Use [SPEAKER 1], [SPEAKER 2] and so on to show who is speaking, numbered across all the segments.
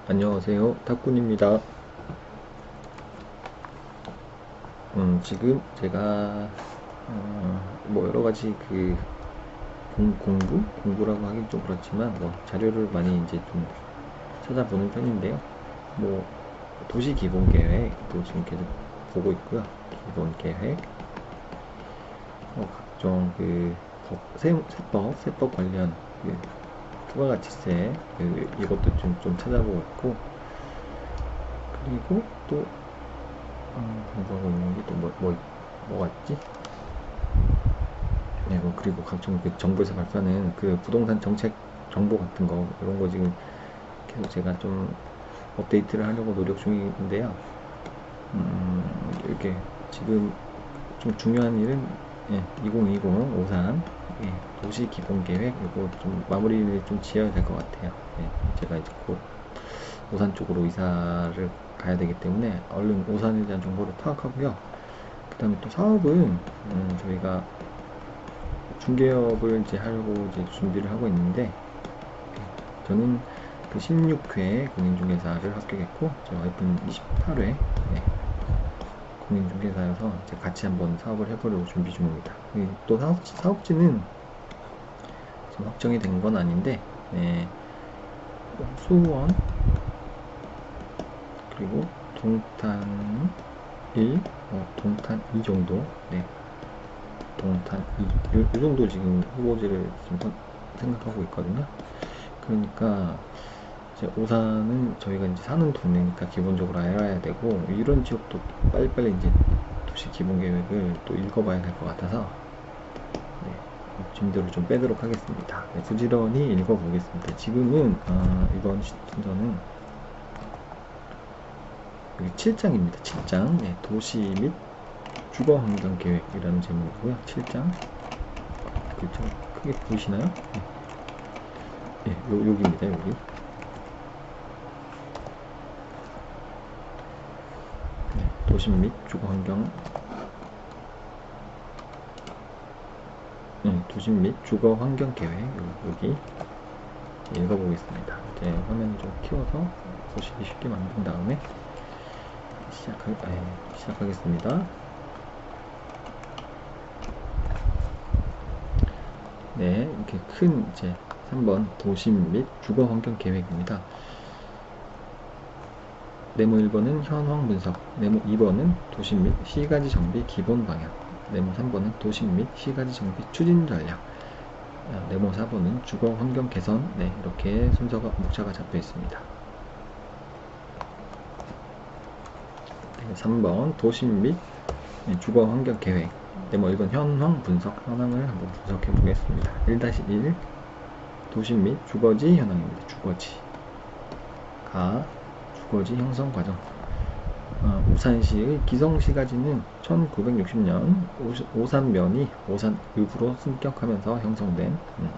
[SPEAKER 1] 안녕하세요, 탁군입니다. 지금 제가 뭐 여러 가지 공부라고 하긴 좀 그렇지만 뭐 자료를 많이 이제 좀 찾아보는 편인데요. 뭐 도시 기본 계획도 지금 계속 보고 있고요. 기본 계획, 각종 세법 관련 부가가치세 이것도 좀 찾아보고 있고, 그리고 또 공부하고 있는 게 또 뭐가 있지? 네, 뭐 그리고 각종 정부에서 발표하는 부동산 정책 정보 같은 거 이런 거 지금 계속 제가 좀 업데이트를 하려고 노력 중인데요. 이렇게 지금 좀 중요한 일은 2020 오산 도시 기본 계획 이거 좀 마무리를 좀 지어야 될 것 같아요. 제가 이제 곧 오산 쪽으로 이사를 가야 되기 때문에 얼른 오산에 대한 정보를 파악하고요. 그 다음에 또 사업은 저희가 중개업을 이제 하려고 이제 준비를 하고 있는데, 저는 16회 공인중개사를 합격했고 제 와이프는 28회 공인중개사여서 이제 같이 한번 사업을 해보려고 준비 중입니다. 또 사업지는 지금 확정이 된 건 아닌데, 수원 그리고 동탄 1, 동탄 2 정도, 동탄 2, 이 정도 지금 후보지를 지금 생각하고 있거든요. 그러니까 이제 오산은 저희가 이제 사는 동네니까 기본적으로 알아야 되고, 이런 지역도 빨리빨리 이제 도시 기본 계획을 또 읽어봐야 될 것 같아서 짐들을 좀 빼도록 하겠습니다. 부지런히 읽어보겠습니다. 지금은 이번 순서는 여기 7장입니다. 7장 도시 및 주거환경 계획이라는 제목이고요. 7장 그렇죠? 크게 보이시나요? 여기입니다. 여기 도시 및 주거환경 도시 및 주거환경 계획 여기 읽어보겠습니다. 이제 화면을 좀 키워서 보시기 쉽게 만든 다음에 시작하겠습니다. 이렇게 큰 이제 3번 도시 및 주거환경 계획입니다. 네모 1번은 현황 분석, 네모 2번은 도시 및 시가지 정비 기본 방향, 네모 3번은 도시 및 시가지 정비 추진 전략, 네모 4번은 주거 환경 개선. 이렇게 순서가 목차가 잡혀 있습니다. 3번 도시 및 주거 환경 계획, 네모 1번 현황 분석, 현황을 한번 분석해 보겠습니다. 1-1 도시 및 주거지 현황입니다. 주거지 형성 과정. 오산시의 기성시가지는 1960년 오산면이 오산읍으로 승격하면서 형성된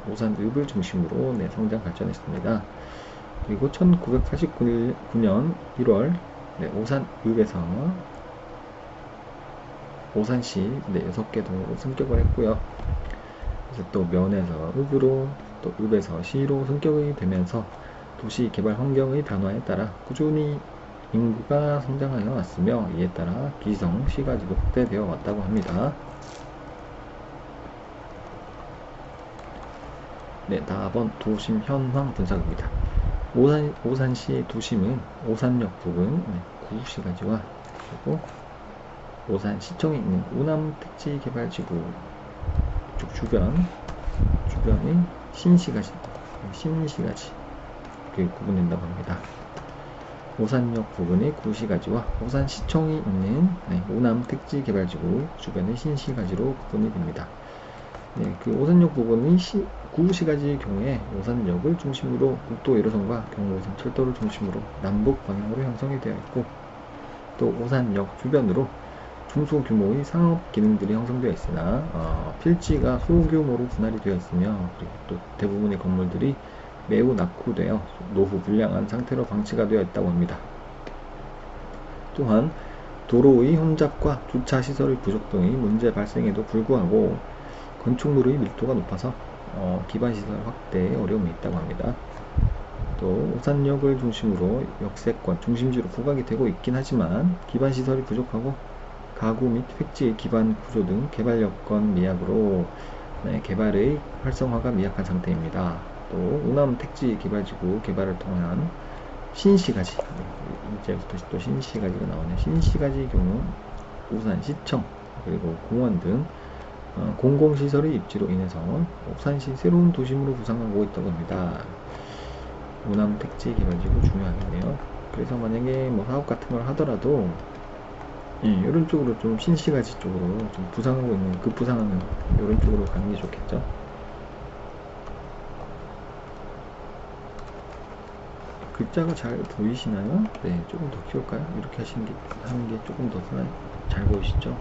[SPEAKER 1] 오산읍을 중심으로 성장 발전했습니다. 그리고 1949년 1월 오산읍에서 오산시 6개 동으로 승격을 했고요. 그래서 또 면에서 읍으로, 또 읍에서 시로 승격이 되면서 도시 개발 환경의 변화에 따라 꾸준히 인구가 성장하여 왔으며, 이에 따라 기성 시가지도 확대되어 왔다고 합니다. 4번 도심 현황 분석입니다. 오산시의 도심은 오산역 부근 구시가지와 그리고 오산시청에 있는 우남택지개발지구 쪽 주변의 신시가지 구분된다고 합니다. 오산역 부근의 구시가지와 오산시청이 있는 우남택지개발지구 주변의 신시가지로 구분이 됩니다. 오산역 부분의 구시가지의 경우에 오산역을 중심으로 국도 1호선과 경부오산 철도를 중심으로 남북 방향으로 형성이 되어 있고, 또 오산역 주변으로 중소규모의 상업 기능들이 형성되어 있으나 필지가 소규모로 분할이 되어 있으며, 그리고 또 대부분의 건물들이 매우 낙후되어 노후 불량한 상태로 방치가 되어 있다고 합니다. 또한 도로의 혼잡과 주차시설의 부족 등의 문제 발생에도 불구하고 건축물의 밀도가 높아서 기반시설 확대에 어려움이 있다고 합니다. 또 오산역을 중심으로 역세권, 중심지로 부각이 되고 있긴 하지만 기반 시설이 부족하고 가구 및 택지 기반 구조 등 개발 여건 미약으로 개발의 활성화가 미약한 상태입니다. 또 우남 택지 개발지구 개발을 통한 신시가지, 이제부터 또 신시가지가 나오네. 신시가지 경우 우산시청 그리고 공원 등 공공시설의 입지로 인해서 옥산시 새로운 도심으로 부상하고 있다고 합니다. 우남 택지 개발지구 중요하겠네요. 그래서 만약에 뭐 사업 같은 걸 하더라도 이런 쪽으로 좀 신시가지 쪽으로 좀 부상하고 있는 급부상하는 이런 쪽으로 가는 게 좋겠죠. 글자가 잘 보이시나요? 네, 조금 더 키울까요? 이렇게 하는 게 조금 더 잘 보이시죠?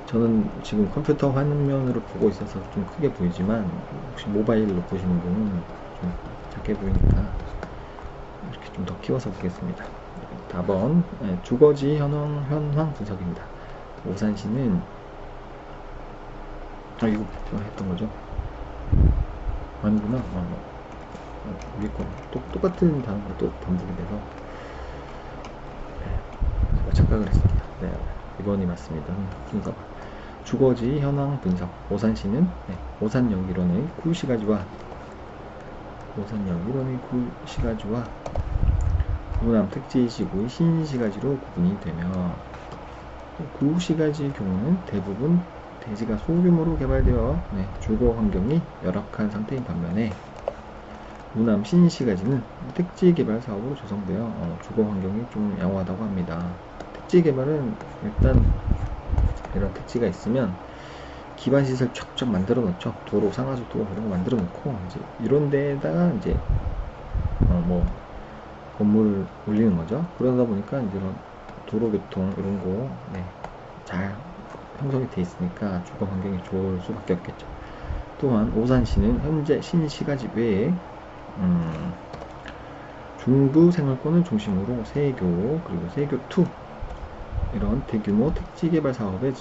[SPEAKER 1] 저는 지금 컴퓨터 화면으로 보고 있어서 좀 크게 보이지만 혹시 모바일로 보시는 분은 좀 작게 보이니까 이렇게 좀 더 키워서 보겠습니다. 4번 주거지 현황 분석입니다. 오산시는 이거 했던 거죠? 아니구나. 위에 거 똑같은 단어가 또 반복이 돼서 제가 착각을 했습니다. 네, 2번이 맞습니다. 순서가 주거지 현황 분석. 오산시는 오산역 일원의 구시가지와 우남 택지지구의 신시가지로 구분이 되며 구시가지의 경우는 대부분 대지가 소규모로 개발되어 주거 환경이 열악한 상태인 반면에 우남 신시가지는 택지 개발 사업으로 조성되어 주거 환경이 좀 양호하다고 합니다. 택지 개발은 일단 이런 택지가 있으면 기반 시설 쫙쫙 만들어 놓죠. 도로, 상하수도 이런 거 만들어 놓고 이제 이런 데다가 이제 뭐 건물 올리는 거죠. 그러다 보니까 이제 이런 도로교통 이런 거 잘 형성이 돼 있으니까 주거 환경이 좋을 수밖에 없겠죠. 또한 오산시는 현재 신시가지 외에 중부 생활권을 중심으로 세교 그리고 세교2 이런 대규모 택지 개발 사업의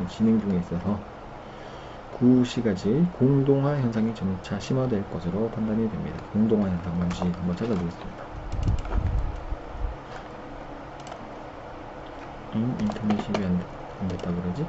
[SPEAKER 1] 진행 중에 있어서 구시가지 공동화 현상이 점차 심화될 것으로 판단이 됩니다. 공동화 현상 뭔지 한번 찾아보겠습니다. 인터넷이 왜 안 됐다 그러지?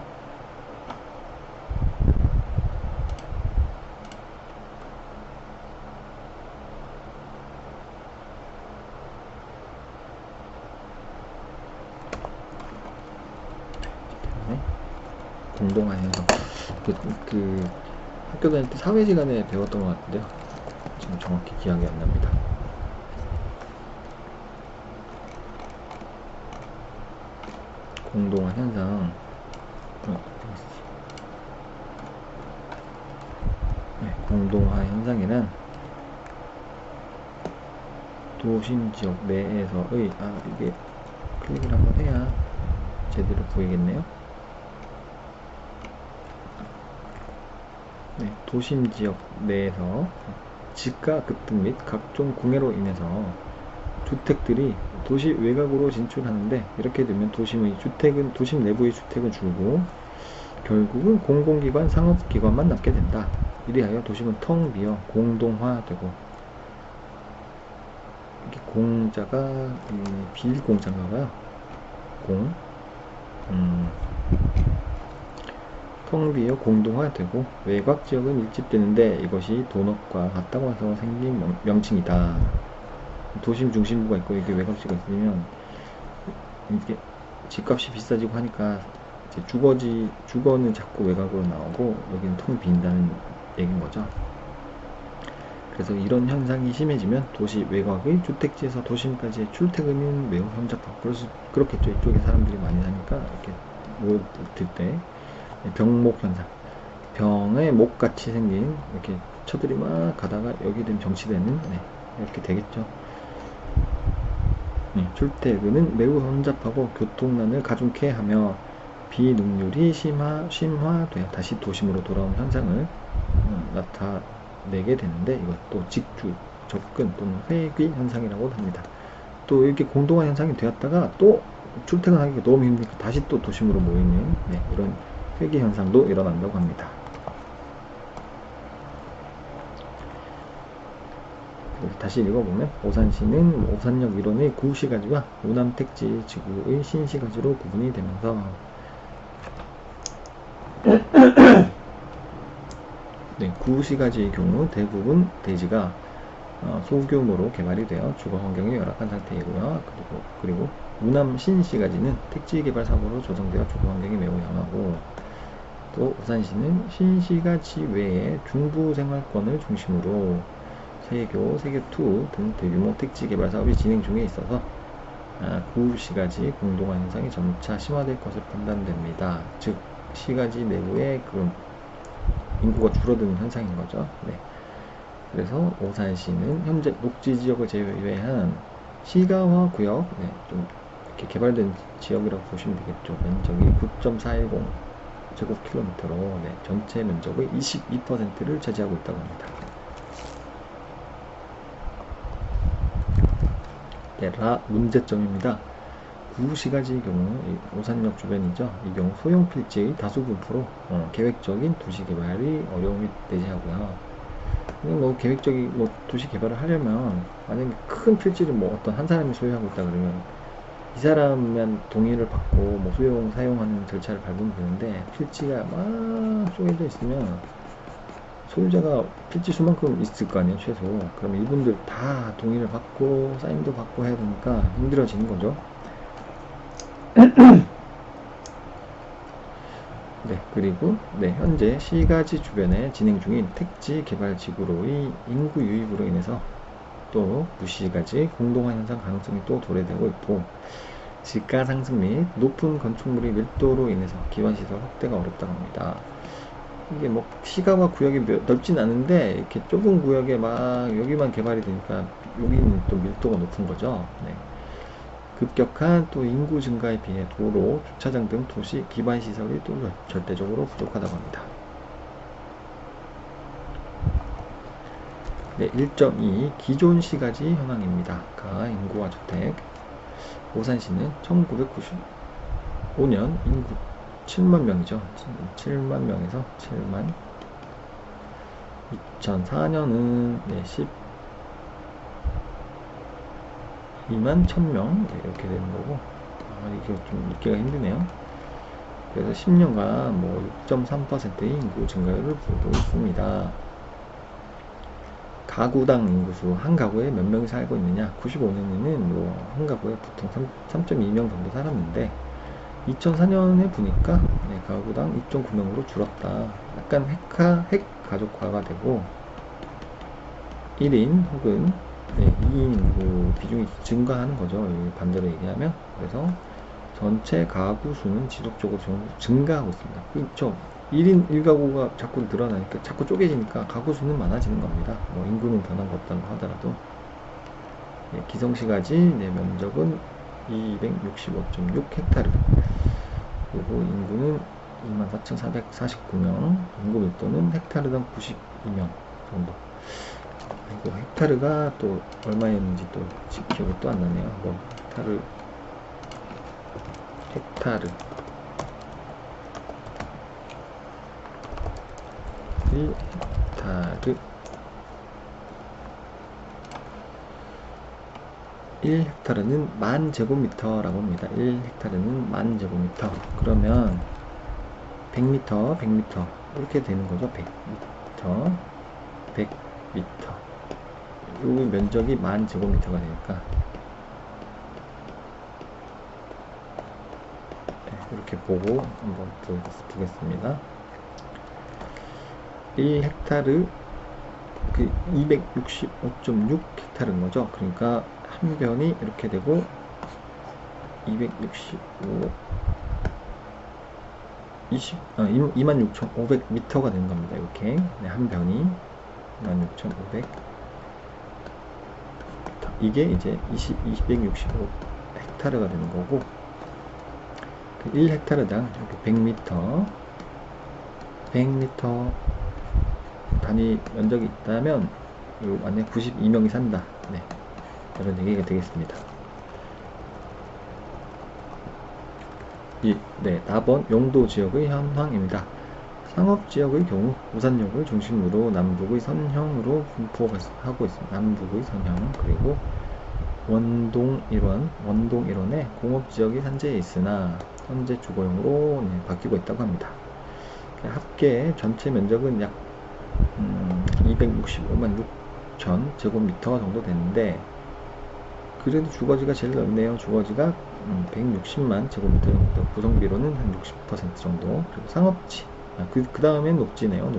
[SPEAKER 1] 공동화 현상. 그 학교 다닐 때 사회시간에 배웠던 것 같은데요. 지금 정확히 기억이 안 납니다. 공동화 현상. 공동화 현상이란 도심 지역 내에서의 이게 클릭을 한번 해야 제대로 보이겠네요. 도심 지역 내에서 집가 급등 및 각종 공해로 인해서 주택들이 도시 외곽으로 진출하는데 이렇게 되면 도심 내부의 주택은 줄고 결국은 공공기관, 상업기관만 남게 된다. 이리하여 도심은 텅 비어 공동화되고 이게 공자가 비공자인가봐요. 텅 비어 공동화되고 외곽 지역은 밀집되는데 이것이 돈업과 같다고 해서 생긴 명칭이다. 도심 중심부가 있고 이게 외곽지가 있으면 이게 집값이 비싸지고 하니까 이제 주거는 자꾸 외곽으로 나오고 여기는 텅 빈다는 얘기인 거죠. 그래서 이런 현상이 심해지면 도시 외곽의 주택지에서 도심까지의 출퇴근은 매우 혼잡하고 그렇겠죠. 이쪽에 사람들이 많이 사니까 이렇게 모였을 때 병목 현상, 병의 목같이 생긴 이렇게 처들이 막 가다가 여기 되면 정치되는 이렇게 되겠죠. 출퇴근은 매우 혼잡하고 교통난을 가중케 하며 비능률이 심화되어 다시 도심으로 돌아온 현상을 나타내게 되는데 이것도 직주, 접근 또는 회귀 현상이라고 합니다. 또 이렇게 공동화 현상이 되었다가 또 출퇴근하기가 너무 힘드니까 다시 또 도심으로 모이는 이런 회귀 현상도 일어난다고 합니다. 다시 읽어보면 오산시는 오산역 1호의 구시가지와 오남 택지 지구의 신시가지로 구분이 되면서 네, 구시가지의 경우 대부분 대지가 소규모로 개발이 되어 주거 환경이 열악한 상태이고요. 그리고 우남 신시가지는 택지 개발 사고로 조성되어 주거 환경이 매우 양하고, 또 오산시는 신시가지 외에 중부 생활권을 중심으로 세교, 세교2 등 대규모 택지 개발 사업이 진행 중에 있어서 구시가지 공동화 현상이 점차 심화될 것으로 판단됩니다. 즉 시가지 내부에 그 인구가 줄어드는 현상인 거죠. 네. 그래서 오산시는 현재 녹지지역을 제외한 시가화 구역, 네, 좀 이렇게 개발된 지역이라고 보시면 되겠죠. 면적이 9.410 제곱킬로미터로 네, 전체 면적의 22%를 차지하고 있다고 합니다. 네, 문제점입니다. 구시가지의 경우 오산역 주변이죠. 이 경우 소형 필지의 다수 분포로 계획적인 도시 개발이 어려움이 내재하고요. 뭐 계획적인 뭐 도시 개발을 하려면 만약에 큰 필지를 뭐 어떤 한 사람이 소유하고 있다 그러면 이 사람만 동의를 받고 뭐 사용하는 절차를 밟으면 되는데, 필지가 막 쪼개져 있으면 소유자가 필지 수만큼 있을 거 아니에요, 최소. 그러면 이분들 다 동의를 받고 사인도 받고 해야 되니까 힘들어지는 거죠. 네, 그리고 현재 시가지 주변에 진행 중인 택지 개발 지구로의 인구 유입으로 인해서 또 무시가지 공동화 현상 가능성이 또 도래되고 있고, 지가 상승 및 높은 건축물의 밀도로 인해서 기반시설 확대가 어렵다고 합니다. 이게 뭐 시가와 구역이 넓진 않은데 이렇게 좁은 구역에 막 여기만 개발이 되니까 여기는 또 밀도가 높은 거죠. 네. 급격한 또 인구 증가에 비해 도로, 주차장 등 도시 기반 시설이 또 절대적으로 부족하다고 합니다. 네, 1.2 기존 시가지 현황입니다. 인구와 주택. 오산시는 1995년 인구 7만 명이죠. 7만 명에서 7만. 2004년은 12만 1000명 이렇게 되는 거고, 이게 좀 읽기가 힘드네요. 그래서 10년간 뭐 6.3%의 인구 증가율을 보이고 있습니다. 가구당 인구수, 한 가구에 몇 명이 살고 있느냐? 95년에는 뭐 한 가구에 보통 3.2명 정도 살았는데 2004년에 보니까 가구당 2.9명으로 줄었다. 약간 핵 가족화가 되고 1인 혹은 2인 인구 비중이 증가하는 거죠. 반대로 얘기하면. 그래서 전체 가구 수는 지속적으로 증가하고 있습니다. 그렇죠. 1인 1가구가 자꾸 늘어나니까, 자꾸 쪼개지니까 가구 수는 많아지는 겁니다. 뭐 인구는 변한 거 없다고 하더라도. 기성시가지 면적은 265.6 헥타르, 그리고 인구는 24,449명, 인구 밀도는 헥타르당 92명 정도. 그리고 헥타르가 또 얼마였는지 또 기억이 또 안 나네요. 뭐 헥타르 1헥타르 1헥타르는 10,000제곱미터라고 합니다. 1헥타르는 10,000제곱미터. 그러면 100m 이렇게 되는 거죠. 100m 100m. 이 면적이 10,000제곱미터가 되니까 이렇게 보고 한번 보겠습니다. 1헥타르 그 265.6 헥타르인 거죠. 그러니까 한 변이 이렇게 되고 265 26,500m가 되는 겁니다. 이렇게 한 변이 26,500. 이게 이제 265 헥타르가 되는 거고, 1헥타르당 이렇게 100m 단위 면적이 있다면 요 안에 92명이 산다. 이런 얘기가 되겠습니다. 나번 용도 지역의 현황입니다. 상업지역의 경우 오산역을 중심으로 남북의 선형으로 분포하고 있습니다. 남북의 선형. 그리고 원동 일원에 공업지역이 산재해 있으나 현재 주거용으로 바뀌고 있다고 합니다. 합계 전체 면적은 약 265만 6천 제곱미터 정도 되는데, 그래도 주거지가 제일 넓네요. 주거지가 160만 제곱미터 정도, 구성비로는 한 60% 정도. 그리고 상업지, 그 다음엔 녹지네요.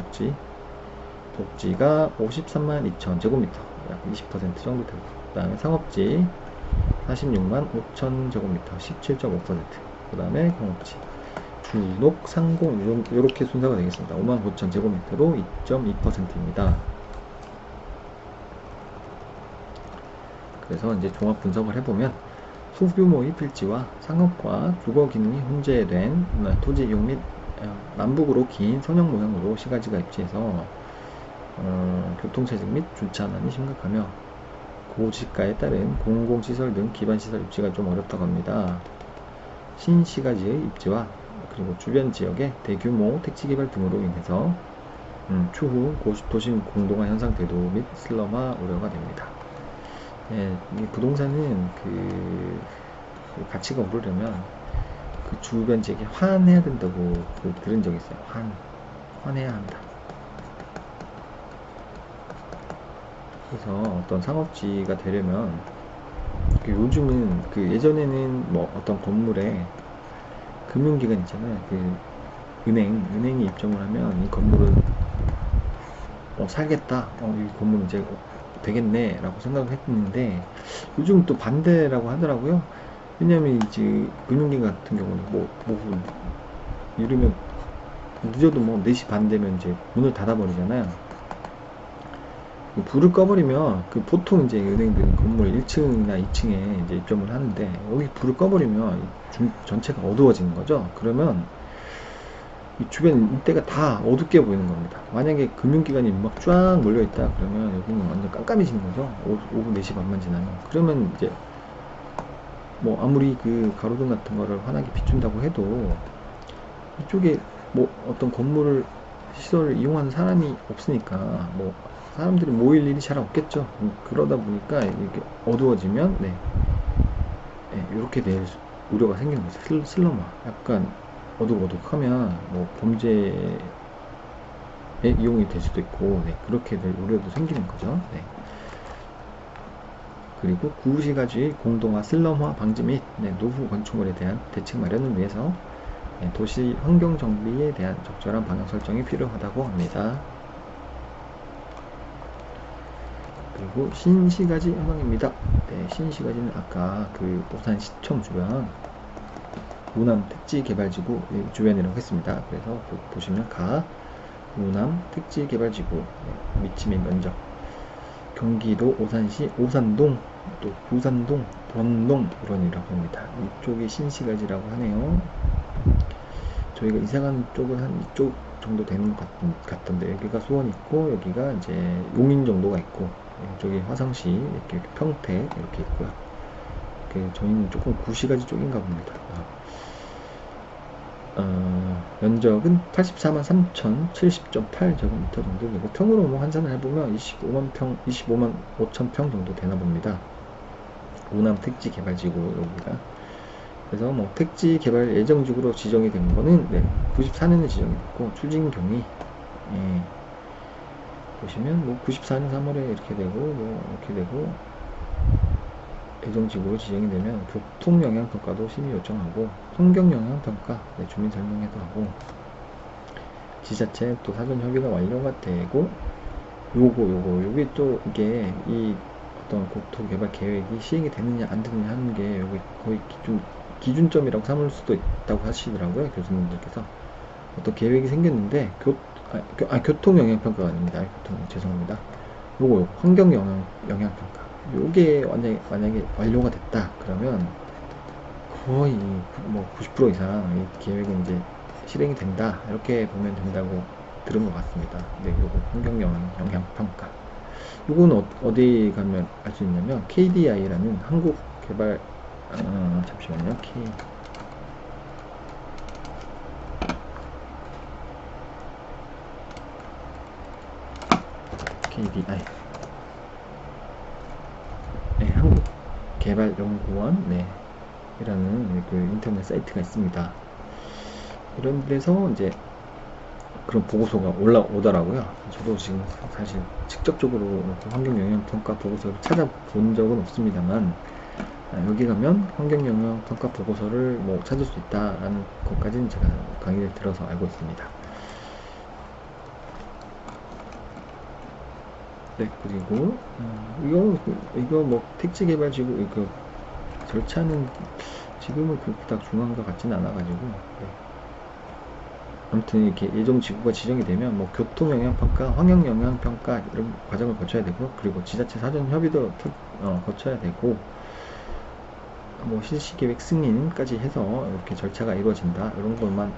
[SPEAKER 1] 녹지가 53만 2천 제곱미터, 약 20% 정도 되고, 그 다음에 상업지 46만 5천 제곱미터, 17.5%. 그 다음에 공업지 주녹 상공, 이렇게 순서가 되겠습니다. 5만 5천 제곱미터로 2.2%입니다. 그래서 이제 종합 분석을 해보면, 소규모의 필지와 상업과 주거 기능이 혼재된 토지 이용 및 남북으로 긴 선형 모양으로 시가지가 입지해서 교통체증 및 주차난이 심각하며, 고지가에 따른 공공시설 등 기반시설 입지가 좀 어렵다고 합니다. 신시가지의 입지와 그리고 주변 지역의 대규모 택지개발 등으로 인해서 추후 도심 공동화 현상 대도 및 슬럼화 우려가 됩니다. 이 부동산은 그 가치가 오르려면 그 주변 지역에 환해야 된다고 들은 적이 있어요. 환해야 한다. 그래서 어떤 상업지가 되려면, 요즘은 예전에는 뭐 어떤 건물에 금융기관 있잖아요. 은행이 입점을 하면 이 건물을 살겠다. 이 건물 이제 되겠네 라고 생각을 했는데, 요즘 또 반대라고 하더라고요. 왜냐면 이제 금융기관 같은 경우는 이러면 늦어도 4시 반 되면 이제 문을 닫아버리잖아요. 불을 꺼버리면, 보통 이제 은행들은 건물 1층이나 2층에 이제 입점을 하는데, 여기 불을 꺼버리면 전체가 어두워지는 거죠. 그러면 이 주변 일대가 다 어둡게 보이는 겁니다. 만약에 금융기관이 막 쫙 몰려있다 그러면 여기는 완전 깜깜해지는 거죠. 오후 4시 반만 지나면. 그러면 이제 아무리 가로등 같은 거를 환하게 비춘다고 해도 이쪽에 어떤 건물을 시설을 이용하는 사람이 없으니까 사람들이 모일 일이 잘 없겠죠. 그러다 보니까 이렇게 어두워지면 이렇게 될 우려가 생기는 거죠. 슬럼화. 약간 어둑어둑하면 범죄에 이용이 될 수도 있고, 그렇게 될 우려도 생기는 거죠. 그리고 구시가지의 공동화 슬럼화 방지 및 노후 건축물에 대한 대책 마련을 위해서 도시 환경 정비에 대한 적절한 방향 설정이 필요하다고 합니다. 그리고 신시가지 현황입니다. 신시가지는 아까 오산시청 주변 우남 택지개발지구 주변이라고 했습니다. 그래서 보시면 우남 택지개발지구 위치 및 면적, 경기도 오산시 오산동, 또 부산동, 원동 일원이라고 합니다. 이쪽이 신시가지라고 하네요. 저희가 이사간 쪽은 한 이쪽 정도 되는 것 같던데, 여기가 수원 있고 여기가 이제 용인 정도가 있고, 이쪽이 화성시, 이렇게 평택 이렇게 있고요. 저희는 조금 구시가지 쪽인가 봅니다. 면적은 84만 3천 70.8 제곱미터 정도 되고, 평으로 환산을 해보면 25만 5천 평 정도 되나 봅니다. 우남 택지 개발지구 여기가. 그래서 택지 개발 예정지구로 지정이 된 거는 94년에 지정이 됐고, 추진 경위 보시면 94년 3월에 이렇게 되고 이렇게 되고, 예정지구로 지정이 되면 교통영향평가도 심의 요청하고, 환경영향평가 주민 설명회도 하고, 지자체 또 사전 협의가 완료가 되고, 요게 또 이게 이 어떤 국토개발 계획이 시행이 되느냐 안 되느냐 하는 게 여기 거의 기준점이라고 삼을 수도 있다고 하시더라고요. 교수님들께서. 어떤 계획이 생겼는데 교통영향평가가 아닙니다. 죄송합니다. 요거 환경영향평가, 요게 만약에 완료가 됐다 그러면 거의 90% 이상 이 계획은 이제 실행이 된다, 이렇게 보면 된다고 들은 것 같습니다. 요거 환경영향평가, 요거는 어디 가면 알 수 있냐면 KDI라는 한국개발 잠시만요. KDI 한국개발연구원 이라는 그 인터넷 사이트가 있습니다. 이런 데서 이제 그런 보고서가 올라오더라고요. 저도 지금 사실 직접적으로 환경영향평가 보고서를 찾아본 적은 없습니다만, 여기 가면 환경영향평가 보고서를 뭐 찾을 수 있다라는 것까지는 제가 강의를 들어서 알고 있습니다. 네, 그리고 이거 뭐 택지개발지구 이거 절차는 지금은 그닥 중요한 것 같지는 않아가지고, 아무튼 이렇게 예정지구가 지정이 되면 뭐 교통영향평가, 환경영향평가 이런 과정을 거쳐야 되고, 그리고 지자체 사전협의도 거쳐야 되고, 뭐 실시계획 승인까지 해서 이렇게 절차가 이루어진다. 이 정도만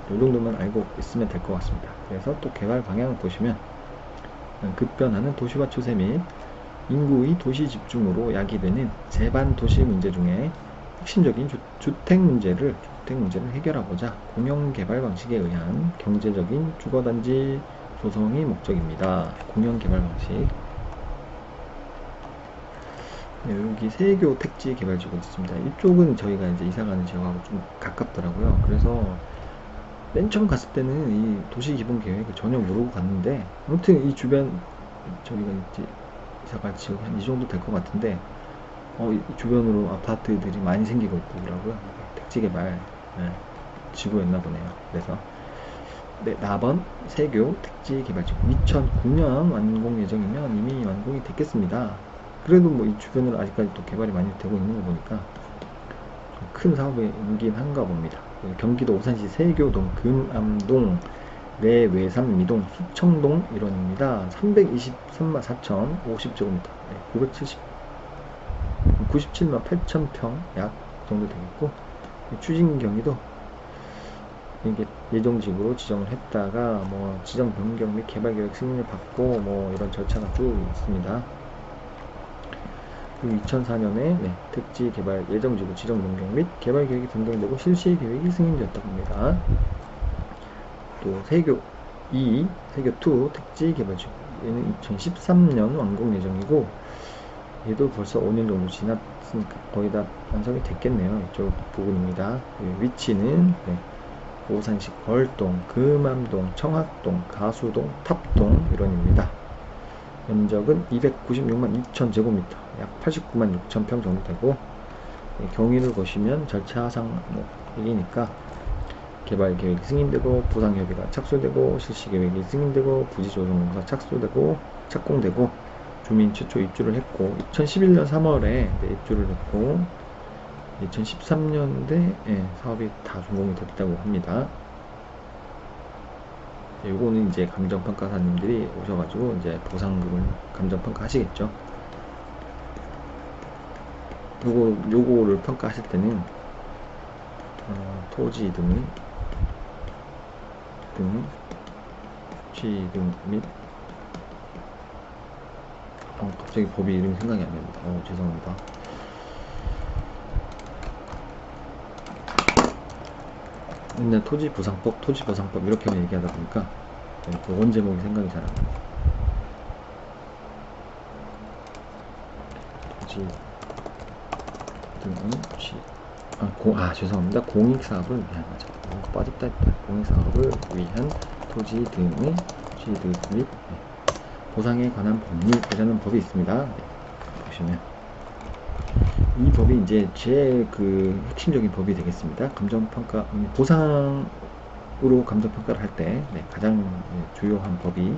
[SPEAKER 1] 알고 있으면 될 것 같습니다. 그래서 또 개발 방향을 보시면 급변하는 도시화 추세 및 인구의 도시 집중으로 야기되는 제반 도시 문제 중에 핵심적인 주택 문제를 해결하고자 공영개발 방식에 의한 경제적인 주거단지 조성이 목적입니다. 공영개발 방식. 여기 세교 택지 개발지구 있습니다. 이쪽은 저희가 이제 이사가는 지역하고 좀 가깝더라고요. 그래서 맨 처음 갔을 때는 이 도시 기본 계획을 전혀 모르고 갔는데, 아무튼 이 주변 저희가 이제 이사갈 지역이 한 이 정도 될 것 같은데, 이 주변으로 아파트들이 많이 생기고 있더라고요. 택지 개발 지구였나 보네요. 그래서 나번 세교 택지 개발지구 2009년 완공 예정이면 이미 완공이 됐겠습니다. 그래도 뭐 이 주변으로 아직까지 또 개발이 많이 되고 있는 거 보니까 좀 큰 사업이긴 한가 봅니다. 경기도 오산시 세교동, 금암동, 내외삼미동, 수청동 일원입니다. 323만 4,050제곱미터, 97만 8천평 약 정도 되겠고, 추진 경위도 이게 예정지구로 지정을 했다가 뭐 지정 변경 및 개발 계획 승인을 받고 뭐 이런 절차가 쭉 있습니다. 그리고 2004년에 택지 개발 예정지구 지정 변경 및 개발 계획이 변경되고 실시 계획이 승인되었다고 합니다. 또 세교 2, 세교 2 택지 개발지구, 얘는 2013년 완공 예정이고, 얘도 벌써 5년 정도 지났으니까 거의 다 완성이 됐겠네요. 이쪽 부분입니다. 위치는 오산시 걸동, 금암동, 청학동, 가수동, 탑동 일원입니다. 면적은 296만 2천 제곱미터, 약 89만 6천 평 정도 되고, 경위를 보시면 절차상 얘기니까 개발 계획이 승인되고, 보상 협의가 착수되고, 실시 계획이 승인되고, 부지 조성공사 착공되고, 주민 최초 입주를 했고, 2011년 3월에 입주를 했고, 2013년대 사업이 다 준공이 됐다고 합니다. 요거는 이제 감정평가사님들이 오셔가지고 이제 보상금을 감정평가 하시겠죠. 요거를 평가하실 때는 토지 등 취등 및 갑자기 법이 이름이 생각이 안 납니다. 죄송합니다. 맨날 토지보상법 이렇게만 얘기하다 보니까 그 원제목이 생각이 잘 안 나요. 토지 등의 죄송합니다. 공익사업을 위한, 뭔가 빠졌다 했다. 공익사업을 위한 토지 등의 취득 및 보상에 관한 법률이라는 법이 있습니다. 보시면 이 법이 이제 핵심적인 법이 되겠습니다. 감정평가, 보상으로 감정평가를 할 때 가장 주요한 법이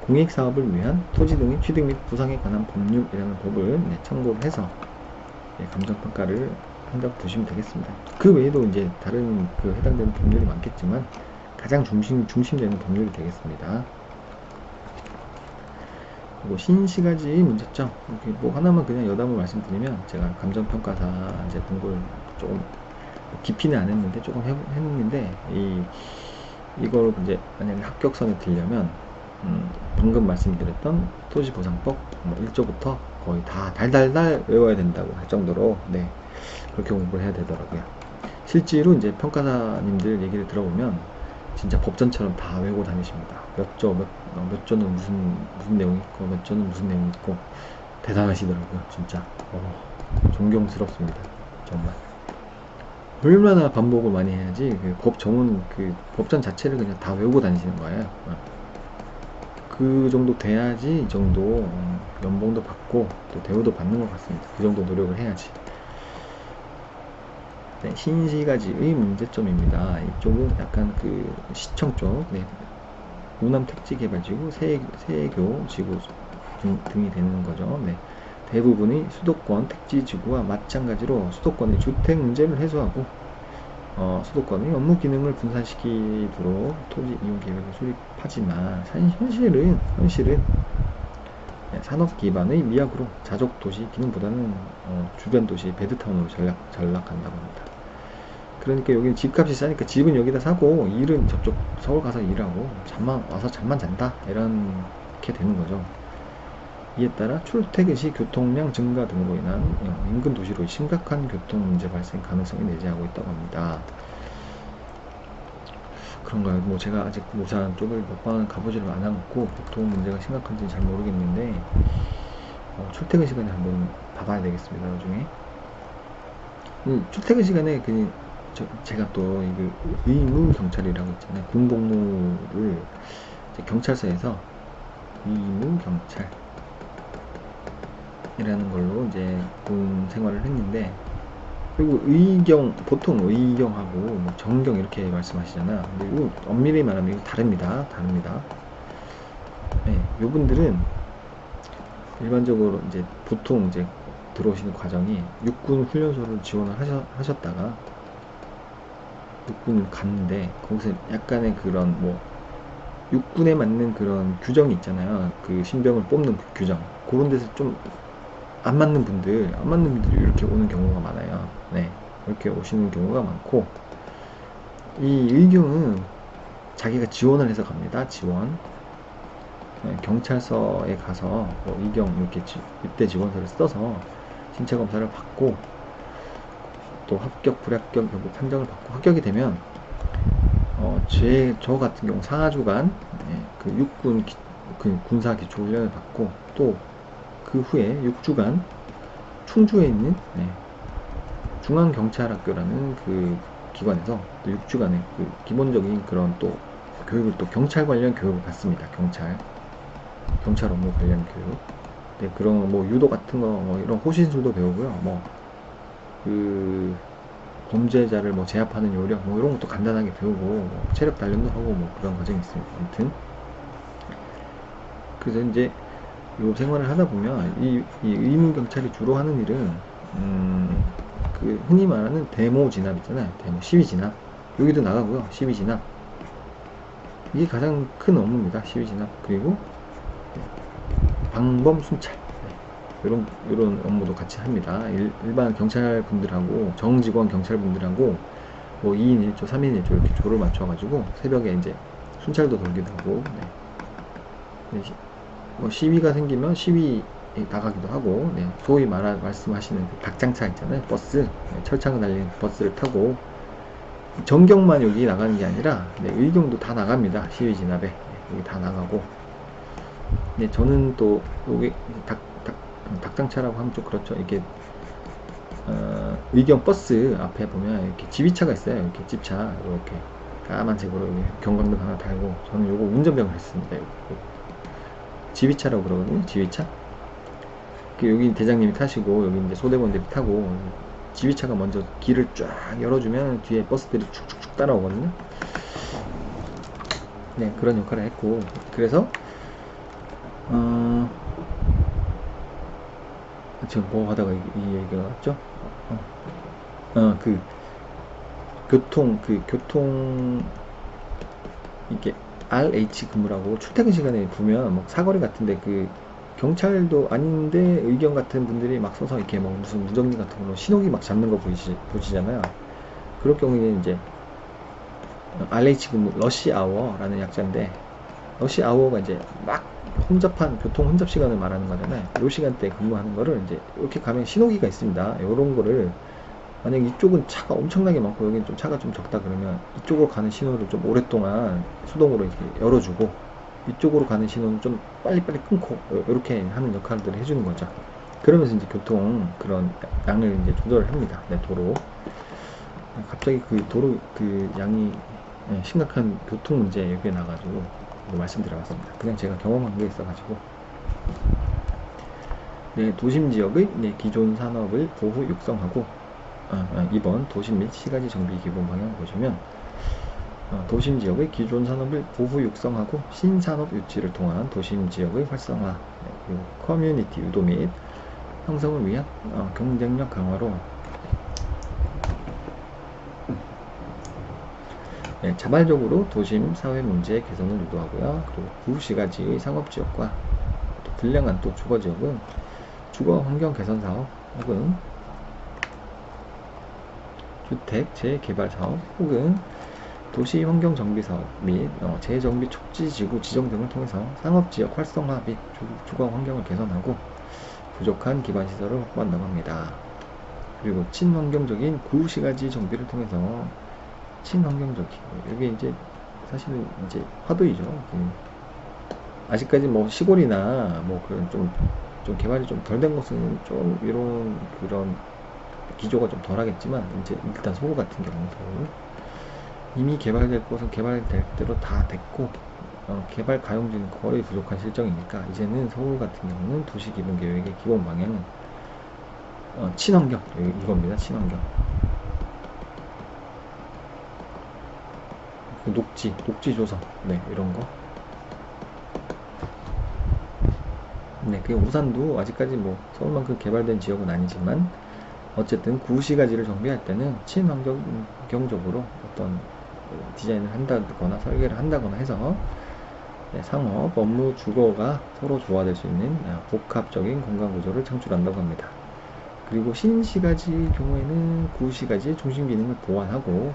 [SPEAKER 1] 공익사업을 위한 토지 등의 취득 및 보상에 관한 법률이라는 법을 참고를 해서 감정평가를 한다고 보시면 되겠습니다. 그 외에도 이제 다른 해당되는 법률이 많겠지만 가장 중심되는 법률이 되겠습니다. 그리고 신시가지 문제점, 뭐 하나만 그냥 여담을 말씀드리면, 제가 감정평가사 이제 공부를 조금 깊이는 안 했는데 조금 했는데, 이걸 이제 만약에 합격선에 들려면 방금 말씀드렸던 토지보상법 1조부터 거의 다 달달달 외워야 된다고 할 정도로 그렇게 공부를 해야 되더라고요. 실제로 이제 평가사님들 얘기를 들어보면 진짜 법전처럼 다 외우고 다니십니다. 몇 조는 무슨 내용이 있고, 몇 조는 무슨 내용이 있고, 대단하시더라고요, 진짜. 존경스럽습니다, 정말. 얼마나 반복을 많이 해야지, 법전 자체를 그냥 다 외우고 다니시는 거예요. 그 정도 돼야지, 이 정도, 연봉도 받고, 또 대우도 받는 것 같습니다. 그 정도 노력을 해야지. 네, 신시가지의 문제점입니다. 이쪽은 약간 시청 쪽, 네, 우남 택지개발지구, 세교 지구 등이 되는 거죠. 네, 대부분이 수도권 택지지구와 마찬가지로 수도권의 주택 문제를 해소하고 수도권의 업무 기능을 분산시키도록 토지 이용 계획을 수립하지만 현실은 네, 산업 기반의 미학으로 자족 도시 기능보다는 주변 도시 베드타운으로 전락한다고 합니다. 그러니까 여기는 집값이 싸니까 집은 여기다 사고 일은 저쪽 서울 가서 일하고 와서 잠만 잔다 이렇게 되는 거죠. 이에 따라 출퇴근 시 교통량 증가 등으로 인한 인근 도시로의 심각한 교통 문제 발생 가능성이 내재하고 있다고 합니다. 그런가요? 뭐 제가 아직 모산 쪽을 몇 번 가보지를 않았고 교통 문제가 심각한지는 잘 모르겠는데 출퇴근 시간에 한번 봐봐야 되겠습니다. 나중에 출퇴근 시간에 제가 또 의무 경찰이라고 있잖아요. 군복무를 경찰서에서 의무 경찰이라는 걸로 이제 군 생활을 했는데, 그리고 보통 의경하고 뭐 정경 이렇게 말씀하시잖아요. 근데 이거 엄밀히 말하면 이거 다릅니다. 네, 요분들은 일반적으로 이제 보통 이제 들어오시는 과정이 육군 훈련소를 지원을 하셨다가 육군을 갔는데 거기서 약간의 그런 육군에 맞는 그런 규정이 있잖아요. 신병을 뽑는 규정. 그런 데서 좀 안 맞는 분들이 이렇게 오는 경우가 많아요. 네, 이렇게 오시는 경우가 많고, 이 의경은 자기가 지원을 해서 갑니다. 지원. 네, 경찰서에 가서 의경 이렇게 입대 지원서를 써서 신체 검사를 받고 또 합격, 불합격 여부 판정을 받고 합격이 되면 저 같은 경우 4주간 육군 군사 기초 훈련을 받고 또 그 후에 6주간 충주에 있는 중앙경찰학교라는 기관에서 또 6주간의 기본적인 그런 또 교육을 또 경찰 관련 교육을 받습니다. 경찰 업무 관련 교육. 네, 그런 유도 같은 거 이런 호신술도 배우고요. 범죄자를 제압하는 요령 이런 것도 간단하게 배우고 체력 단련도 하고 그런 과정이 있습니다. 아무튼 그래서 이제 요 생활을 하다 보면 이 의무 경찰이 주로 하는 일은 흔히 말하는 데모 진압 있잖아요. 시위 진압. 여기도 나가고요. 시위 진압. 이게 가장 큰 업무입니다. 시위 진압. 그리고 방범 순찰. 이런 업무도 같이 합니다. 일반 경찰분들하고 정직원 경찰분들하고 2인 1조, 3인 1조 이렇게 조를 맞춰가지고 새벽에 이제 순찰도 돌기도 하고, 시위가 생기면 시위 나가기도 하고, 소위 말씀하시는 닭장차 있잖아요. 버스, 철창을 달린 버스를 타고 정경만 여기 나가는 게 아니라 의경도 다 나갑니다. 시위 진압에 여기 다 나가고. 저는 또 여기 닭장차라고 하면 좀 그렇죠. 이렇게 의경 버스 앞에 보면 이렇게 지휘차가 있어요. 이렇게 집차 이렇게 까만색으로 경광등 하나 달고, 저는 요거 운전병을 했습니다. 요거 지휘차라고 그러거든요. 지휘차. 여기 대장님이 타시고 여기 이제 소대원들이 타고, 지휘차가 먼저 길을 쫙 열어주면 뒤에 버스들이 축축축 따라오거든요. 네, 그런 역할을 했고, 그래서 지금 뭐 하다가 이 얘기가 나왔죠? 교통 이게 RH 근무라고 출퇴근 시간에 보면 사거리 같은데 경찰도 아닌데 의경 같은 분들이 막 서서 이렇게 무슨 무전기 같은 걸로 신호기 막 잡는 거 보시잖아요. 그럴 경우에 이제 RH 근무 러시 아워라는 약자인데, 러시 아워가 이제 막 교통 혼잡 시간을 말하는 거잖아요. 요 시간대에 근무하는 거를 이제 이렇게 가면 신호기가 있습니다. 요런 거를 만약 이쪽은 차가 엄청나게 많고 여기는 좀 차가 좀 적다 그러면 이쪽으로 가는 신호를 좀 오랫동안 수동으로 이렇게 열어주고 이쪽으로 가는 신호는 좀 빨리빨리 끊고 이렇게 하는 역할들을 해주는 거죠. 그러면서 이제 교통 그런 양을 이제 조절을 합니다. 네, 도로. 갑자기 그 도로 그 양이 심각한 교통 문제 여기에 나가지고 말씀드려봤습니다. 그냥 제가 경험한 게 있어가지고. 네, 도심 지역의 기존 산업을 보호 육성하고 2번 도심 및 시가지 정비 기본 방향 보시면 도심 지역의 기존 산업을 보호 육성하고 신산업 유치를 통한 도심 지역의 활성화 그리고 커뮤니티 유도 및 형성을 위한 경쟁력 강화로 자발적으로 도심 사회 문제 개선을 유도하고요. 그리고 구시가지의 상업지역과 또 불량한 또 주거지역은 주거 환경 개선 사업 혹은 주택 재개발 사업 혹은 도시 환경 정비 사업 및 재정비 촉지 지구 지정 등을 통해서 상업지역 활성화 및 주거 환경을 개선하고 부족한 기반 시설을 확보한다고 합니다. 그리고 친환경적인 구시가지 정비를 통해서 친환경적인 이게 이제 사실은 이제 화두이죠. 아직까지 뭐 시골이나 뭐 그런 좀 개발이 좀 덜 된 곳은 좀 이런 그런 기조가 좀 덜하겠지만 이제 일단 서울 같은 경우도 이미 개발될 곳은 개발될 대로 다 됐고 개발 가용지는 거의 부족한 실정이니까 이제는 서울 같은 경우는 도시기본계획의 기본 방향은 친환경 이겁니다. 친환경. 녹지 조성 이런 거. 그 오산도 아직까지 뭐 서울만큼 개발된 지역은 아니지만 어쨌든 구시가지를 정비할 때는 친환경적으로 어떤 디자인을 한다거나 설계를 한다거나 해서 상업, 업무, 주거가 서로 조화될 수 있는 복합적인 공간 구조를 창출한다고 합니다. 그리고 신시가지 경우에는 구시가지의 중심 기능을 보완하고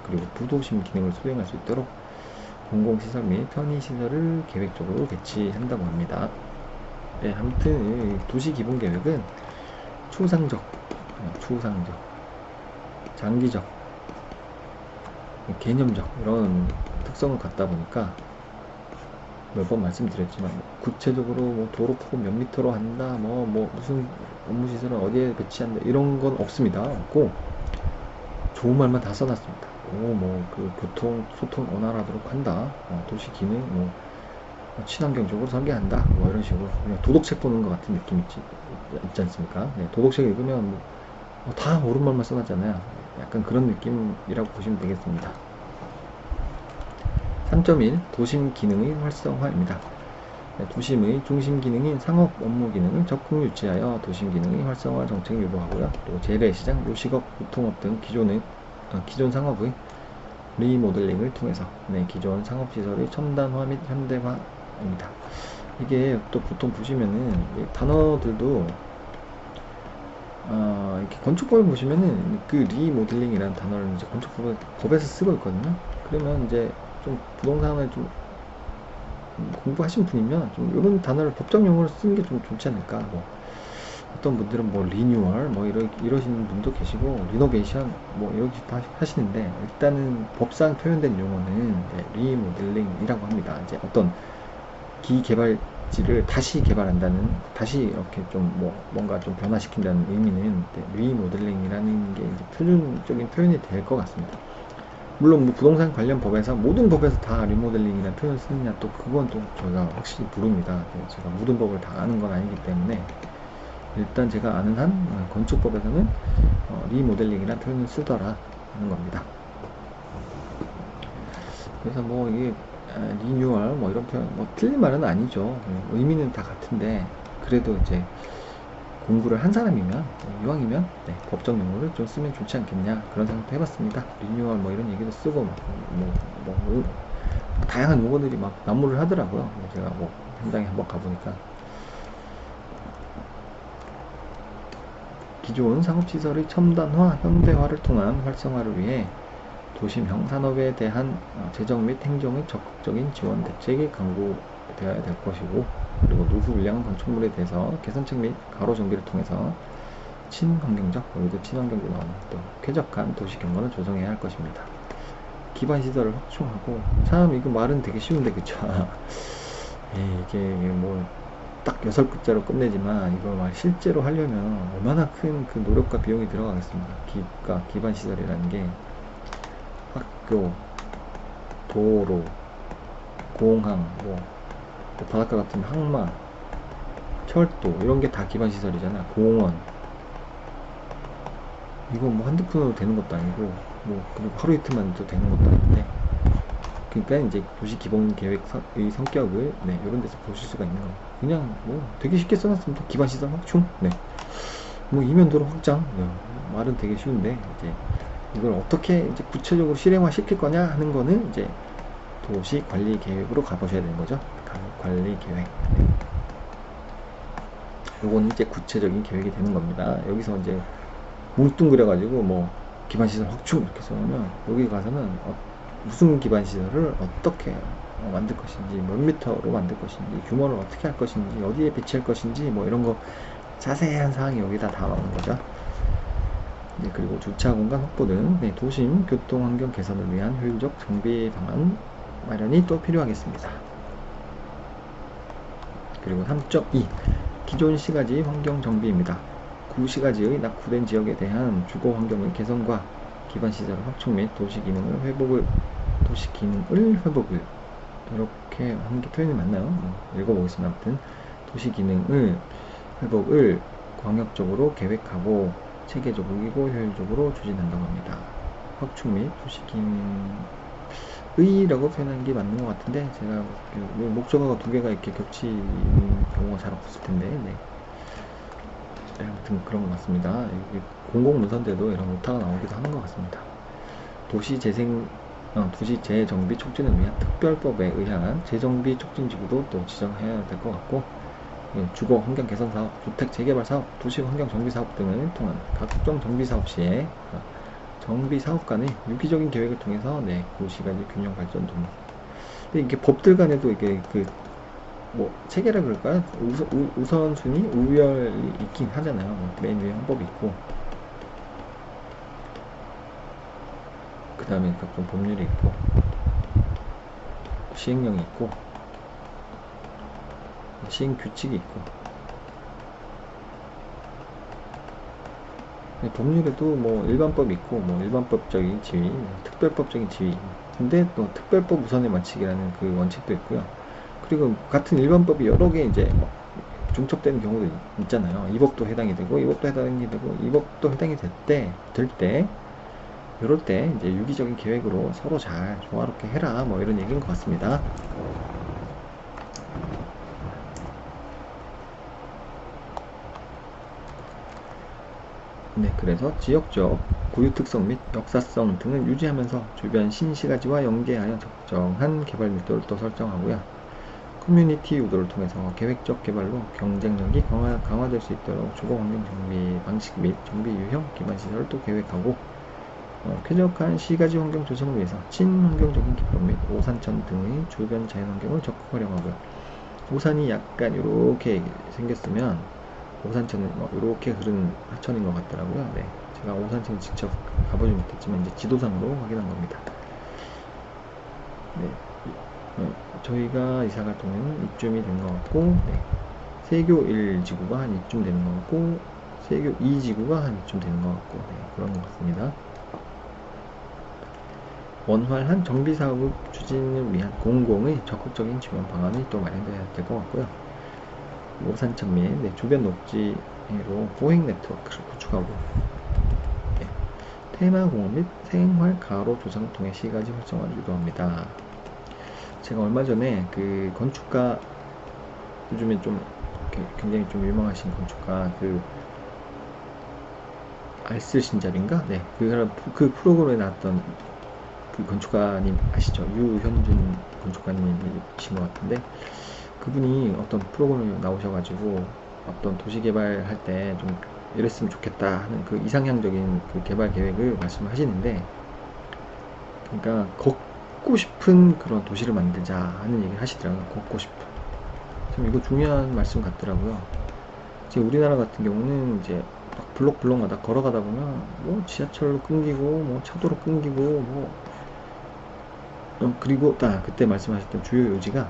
[SPEAKER 1] 그리고 부도심 기능을 수행할 수 있도록 공공시설 및 편의시설을 계획적으로 배치한다고 합니다. 아무튼 도시기본계획은 추상적, 장기적, 개념적 이런 특성을 갖다 보니까 몇 번 말씀드렸지만 구체적으로 뭐 도로 폭은 몇 미터로 한다, 뭐 무슨 업무시설은 어디에 배치한다 이런 건 없습니다. 없고 좋은 말만 다 써놨습니다. 그 교통 소통 원활하도록 한다, 도시 기능 친환경적으로 설계한다 뭐 이런 식으로 그냥 도덕책 보는 것 같은 느낌 있지 않습니까? 도덕책 읽으면 다 옳은 말만 써놨잖아요. 약간 그런 느낌이라고 보시면 되겠습니다. 3.1 도심 기능의 활성화입니다. 도심의 중심 기능인 상업 업무 기능을 적극 유치하여 도심 기능의 활성화 정책을 유도하고요. 또 재래시장, 요식업, 유통업 등 기존 상업의 리모델링을 통해서 기존 상업시설의 첨단화 및 현대화입니다. 이게 또 보통 보시면은 단어들도 이렇게 건축법에 보시면은 그 리모델링이라는 단어를 이제 건축법에서 쓰고 있거든요. 그러면 이제 좀 부동산을 좀 공부하신 분이면 좀 이런 단어를 법적 용어로 쓰는 게 좀 좋지 않을까. 어떤 분들은 리뉴얼 이러시는 분도 계시고 리노베이션 이렇게 하시는데 일단은 법상 표현된 용어는 리모델링이라고 합니다. 이제 어떤 기개발지를 다시 개발한다는, 다시 이렇게 좀 뭔가 좀 변화시킨다는 의미는 리모델링이라는 게 이제 표준적인 표현이 될 것 같습니다. 물론 부동산 관련 법에서 모든 법에서 다 리모델링이라는 표현을 쓰느냐 또 그건 또 저희가 확실히 모릅니다. 제가 모든 법을 다 아는 건 아니기 때문에 일단 제가 아는 한 건축법에서는 리모델링이라는 표현을 쓰더라 하는 겁니다. 그래서 이게 리뉴얼 이런 표현 틀린 말은 아니죠. 의미는 다 같은데 그래도 이제 공부를 한 사람이면 이왕이면 법적 용어를 좀 쓰면 좋지 않겠냐 그런 생각도 해봤습니다. 리뉴얼 이런 얘기도 쓰고 다양한 용어들이 난무를 하더라고요. 제가 현장에 한번 가보니까 기존 상업시설의 첨단화, 현대화를 통한 활성화를 위해 도심형 산업에 대한 재정 및 행정의 적극적인 지원 대책이 강구되어야 될 것이고, 그리고 노후 불량한 건축물에 대해서 개선책 및 가로 정비를 통해서 친환경적, 여기도 친환경도 나오는 또 쾌적한 도시 경관을 조성해야 할 것입니다. 기반 시설을 확충하고, 참 이거 말은 되게 쉬운데 그쵸? 이게 뭐 딱 6글자로 끝내지만 이걸 말 실제로 하려면 얼마나 큰 그 노력과 비용이 들어가겠습니까? 기반 시설이라는 게 학교, 도로, 공항, 뭐 바닷가 같은 항만, 철도 이런 게 다 기반 시설이잖아. 공원. 이거 뭐 한두 푼으로 되는 것도 아니고 뭐 그리고 하루 이틀만 도 되는 것도 아닌데, 그러니까 이제 도시 기본 계획의 성격을 이런 데서 보실 수가 있는 거예요. 그냥 뭐 되게 쉽게 써놨습니다. 기반 시설 확충, 뭐 이면도로 확장, 말은 되게 쉬운데 이제 이걸 어떻게 이제 구체적으로 실행화 시킬 거냐 하는 거는 이제 도시 관리 계획으로 가보셔야 되는 거죠. 관리 계획. 요거는 이제 구체적인 계획이 되는 겁니다. 여기서 이제 뭉뚱그려가지고 뭐 기반시설 확충 이렇게 써놓으면 여기 가서는 무슨 기반시설을 어떻게 만들 것인지, 몇 미터로 만들 것인지, 규모를 어떻게 할 것인지, 어디에 배치할 것인지, 뭐 이런 거 자세한 사항이 여기다 다 나오는 거죠. 그리고 주차 공간 확보 등 도심 교통 환경 개선을 위한 효율적 정비 방안 마련이 또 필요하겠습니다. 그리고 3.2 기존 시가지 환경 정비입니다. 구시가지의 낙후된 지역에 대한 주거 환경의 개선과 기반시설 확충 및 도시 기능을 회복을 이렇게 한 게 표현이 맞나요? 읽어보겠습니다. 아무튼 도시 기능을 회복을 광역적으로 계획하고 체계적이고 효율적으로 추진한다고 합니다. 확충 및 도시 기능의라고 표현한 게 맞는 것 같은데, 제가 목적어가 두 개가 이렇게 겹치는 경우가 잘 없을 텐데, 아무튼 그런 것 같습니다. 공공문서인데도 이런 오타가 나오기도 하는 것 같습니다. 도시 재정비 촉진을 위한 특별법에 의한 재정비 촉진지구도 또 지정해야 될 것 같고, 주거 환경 개선 사업, 주택 재개발 사업, 도시 환경 정비 사업 등을 통한 각종 정비 사업 시에 정비 사업 간의 유기적인 계획을 통해서 구시가지 균형 발전 등. 근데 이게 법들 간에도 이게 뭐 체계라 그럴까요? 우선순위, 우열이 있긴 하잖아요. 맨 위에 헌법이 있고, 그 다음에 각종 법률이 있고, 시행령이 있고, 시행 규칙이 있고. 법률에도 뭐 일반법이 있고, 뭐 일반법적인 지위, 특별법적인 지위. 근데 또 특별법 우선의 원칙이라는 그 원칙도 있고요. 그리고 같은 일반법이 여러 개 이제 중첩되는 경우도 있잖아요. 이 법도 해당이 되고, 이 법도 해당이 되고, 이 법도 해당이 될 때, 이럴 때 이제 유기적인 계획으로 서로 잘 조화롭게 해라, 뭐 이런 얘기인 것 같습니다. 그래서 지역적 고유 특성 및 역사성 등을 유지하면서 주변 신시가지와 연계하여 적정한 개발 밀도를 또 설정하고요. 커뮤니티 유도를 통해서 계획적 개발로 경쟁력이 강화될 수 있도록 주거 환경 정비 방식 및 정비 유형 기반 시설을 또 계획하고, 쾌적한 시가지 환경 조성을 위해서 친환경적인 기법 및 오산천 등의 주변 자연환경을 적극 활용하고요. 오산이 약간 이렇게 생겼으면 오산천은 이렇게 흐르는 하천인 것 같더라고요. 제가 오산천 직접 가보지 못했지만 이제 지도상으로 확인한 겁니다. 저희가 이사갈 동네는 이쯤이 된 것 같고, 세교 1지구가 한 이쯤 되는 것 같고, 세교 2지구가 한 이쯤 되는 것 같고, 그런 것 같습니다. 원활한 정비사업 추진을 위한 공공의 적극적인 지원 방안이 또 마련되어야 될 것 같고요. 오산천 및 주변 녹지로 보행 네트워크를 구축하고, 테마공원 및 생활 가로 조성을 통해 시가지 활성화를 유도합니다. 제가 얼마 전에 그 건축가, 요즘에 좀 굉장히 좀 유명하신 건축가, 알쓸신잡인가? 그 프로그램에 나왔던 그 건축가님 아시죠? 유현준 건축가님이신 것 같은데, 그분이 어떤 프로그램에 나오셔가지고 어떤 도시개발 할 때 좀 이랬으면 좋겠다 하는 그 이상향적인 그 개발 계획을 말씀하시는데, 그러니까 걷고 싶은 그런 도시를 만들자 하는 얘기를 하시더라고요. 걷고 싶은. 참 이거 중요한 말씀 같더라고요. 지금 우리나라 같은 경우는 이제 막 블록마다 걸어가다 보면 뭐 지하철로 끊기고 뭐 차도로 끊기고 뭐 그리고 그때 말씀하셨던 주요 요지가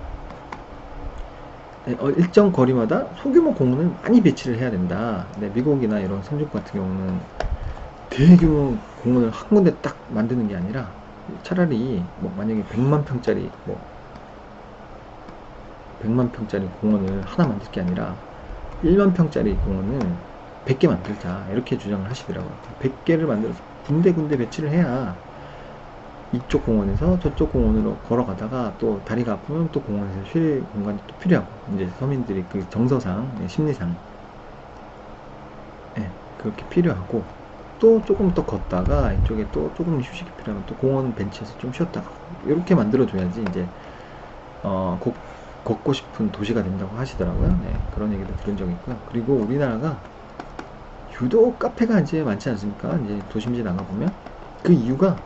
[SPEAKER 1] 일정 거리마다 소규모 공원을 많이 배치를 해야 된다. 근데 미국이나 이런 선진국 같은 경우는 대규모 공원을 한 군데 딱 만드는 게 아니라 차라리 뭐 만약에 100만 평짜리 뭐 100만 평짜리 공원을 하나 만들 게 아니라 1만 평짜리 공원을 100개 만들자 이렇게 주장을 하시더라고요. 100개를 만들어서 군데군데 배치를 해야 이쪽 공원에서 저쪽 공원으로 걸어가다가 또 다리가 아프면 또 공원에서 쉴 공간이 또 필요하고 이제 서민들이 그 정서상 심리상 그렇게 필요하고 또 조금 더 걷다가 이쪽에 또 조금 휴식이 필요하면 또 공원 벤치에서 좀 쉬었다가 이렇게 만들어줘야지 이제 걷고 싶은 도시가 된다고 하시더라고요. 네, 그런 얘기도 들은 적이 있고요. 그리고 우리나라가 유독 카페가 이제 많지 않습니까? 이제 도심지 나가보면 그 이유가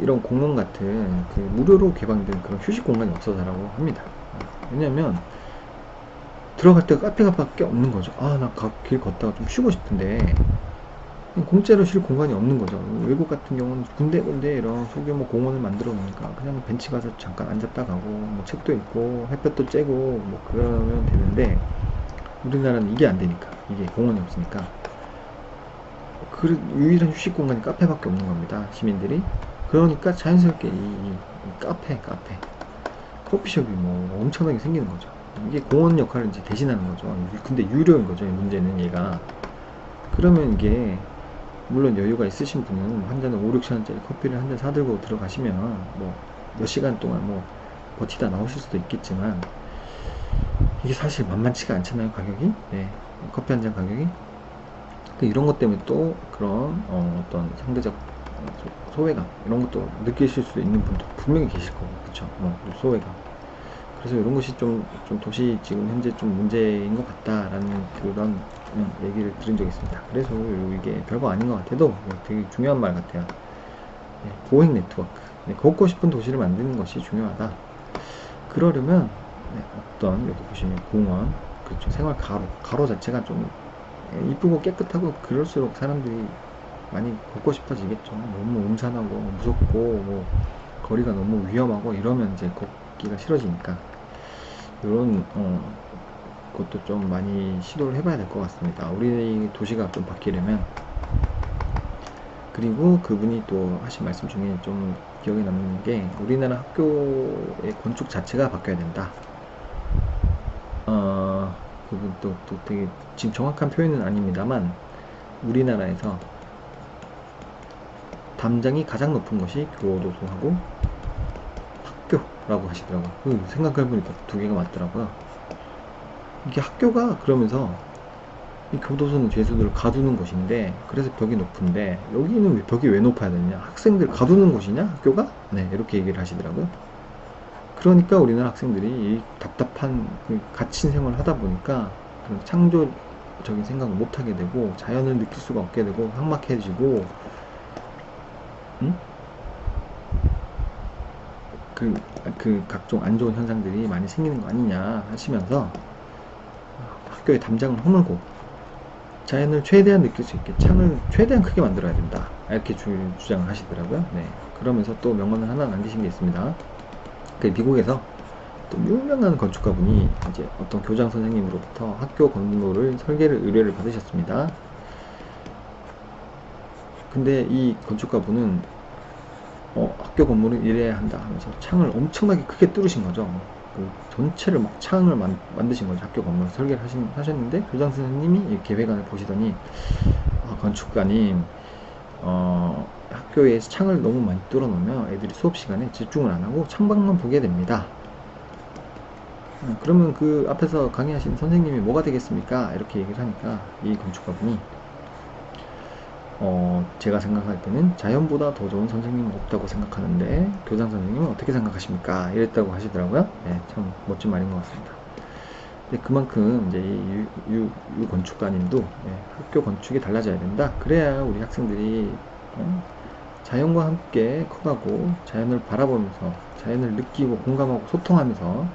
[SPEAKER 1] 이런 공원 같은 무료로 개방된 그런 휴식 공간이 없어서라고 합니다. 왜냐면 들어갈 때가 카페가 밖에 없는 거죠. 나 길 걷다가 좀 쉬고 싶은데 공짜로 쉴 공간이 없는 거죠. 외국 같은 경우는 군데군데 이런 소규모 공원을 만들어 놓으니까 그냥 벤치 가서 잠깐 앉았다 가고 뭐 책도 읽고 햇볕도 쬐고 뭐 그러면 되는데 우리나라는 이게 안 되니까, 이게 공원이 없으니까 그 유일한 휴식 공간이 카페밖에 없는 겁니다. 시민들이. 그러니까 자연스럽게 이 카페 커피숍이 뭐 엄청나게 생기는 거죠. 이게 공원 역할을 이제 대신하는 거죠. 근데 유료인 거죠. 문제는 얘가. 그러면 이게 물론 여유가 있으신 분은 한 잔에 5, 6천원짜리 커피를 한 잔 사들고 들어가시면 뭐 몇 시간 동안 뭐 버티다 나오실 수도 있겠지만 이게 사실 만만치가 않잖아요. 가격이. 네, 커피 한 잔 가격이. 이런 것 때문에 또 그런 어떤 상대적 소외감 이런 것도 느끼실 수 있는 분도 분명히 계실 거고, 그쵸? 소외감. 그래서 이런 것이 좀 도시 지금 현재 좀 문제인 것 같다라는 그런 얘기를 들은 적이 있습니다. 그래서 이게 별거 아닌 것 같아도 되게 중요한 말 같아요. 보행 네트워크. 걷고 싶은 도시를 만드는 것이 중요하다. 그러려면 어떤 여기 보시면 공원, 그렇죠? 생활 가로 자체가 좀 이쁘고 깨끗하고 그럴수록 사람들이 많이 걷고 싶어지겠죠. 너무 음산하고 무섭고 뭐 거리가 너무 위험하고 이러면 이제 걷기가 싫어지니까 이런 것도 좀 많이 시도를 해봐야 될 것 같습니다. 우리 도시가 좀 바뀌려면. 그리고 그분이 또 하신 말씀 중에 좀 기억에 남는 게 우리나라 학교의 건축 자체가 바뀌어야 된다. 그분 또 되게 지금 정확한 표현은 아닙니다만 우리나라에서 담장이 가장 높은 것이 교도소하고 학교라고 하시더라고요. 생각해보니까 두 개가 맞더라고요. 이게 학교가 그러면서 이 교도소는 죄수들을 가두는 곳인데 그래서 벽이 높은데 여기는 벽이 왜 높아야 되느냐, 학생들 가두는 곳이냐 학교가? 네, 이렇게 얘기를 하시더라고요. 그러니까 우리나라 학생들이 이 답답한 갇힌 생활을 하다 보니까 그런 창조적인 생각을 못하게 되고 자연을 느낄 수가 없게 되고 삭막해지고 각종 안 좋은 현상들이 많이 생기는 거 아니냐 하시면서 학교의 담장을 허물고 자연을 최대한 느낄 수 있게 창을 최대한 크게 만들어야 된다, 이렇게 주장을 하시더라고요. 네, 그러면서 또 명언을 하나 남기신 게 있습니다. 미국에서 또 유명한 건축가분이 이제 어떤 교장 선생님으로부터 학교 건물을 설계를 의뢰를 받으셨습니다. 근데 이 건축가분은 학교 건물은 이래야 한다 하면서 창을 엄청나게 크게 뚫으신 거죠. 전체를 막 창을 만드신 거죠. 학교 건물 설계를 하셨는데 교장 선생님이 이 계획안을 보시더니 건축가님 학교에 창을 너무 많이 뚫어 놓으면 애들이 수업 시간에 집중을 안 하고 창밖만 보게 됩니다. 그러면 그 앞에서 강의하신 선생님이 뭐가 되겠습니까? 이렇게 얘기를 하니까 이 건축가분이 제가 생각할 때는 자연보다 더 좋은 선생님은 없다고 생각하는데 교장 선생님은 어떻게 생각하십니까? 이랬다고 하시더라고요. 네, 참 멋진 말인 것 같습니다. 그만큼 이제 유 건축가님도 학교 건축이 달라져야 된다. 그래야 우리 학생들이 자연과 함께 커가고 자연을 바라보면서 자연을 느끼고 공감하고 소통하면서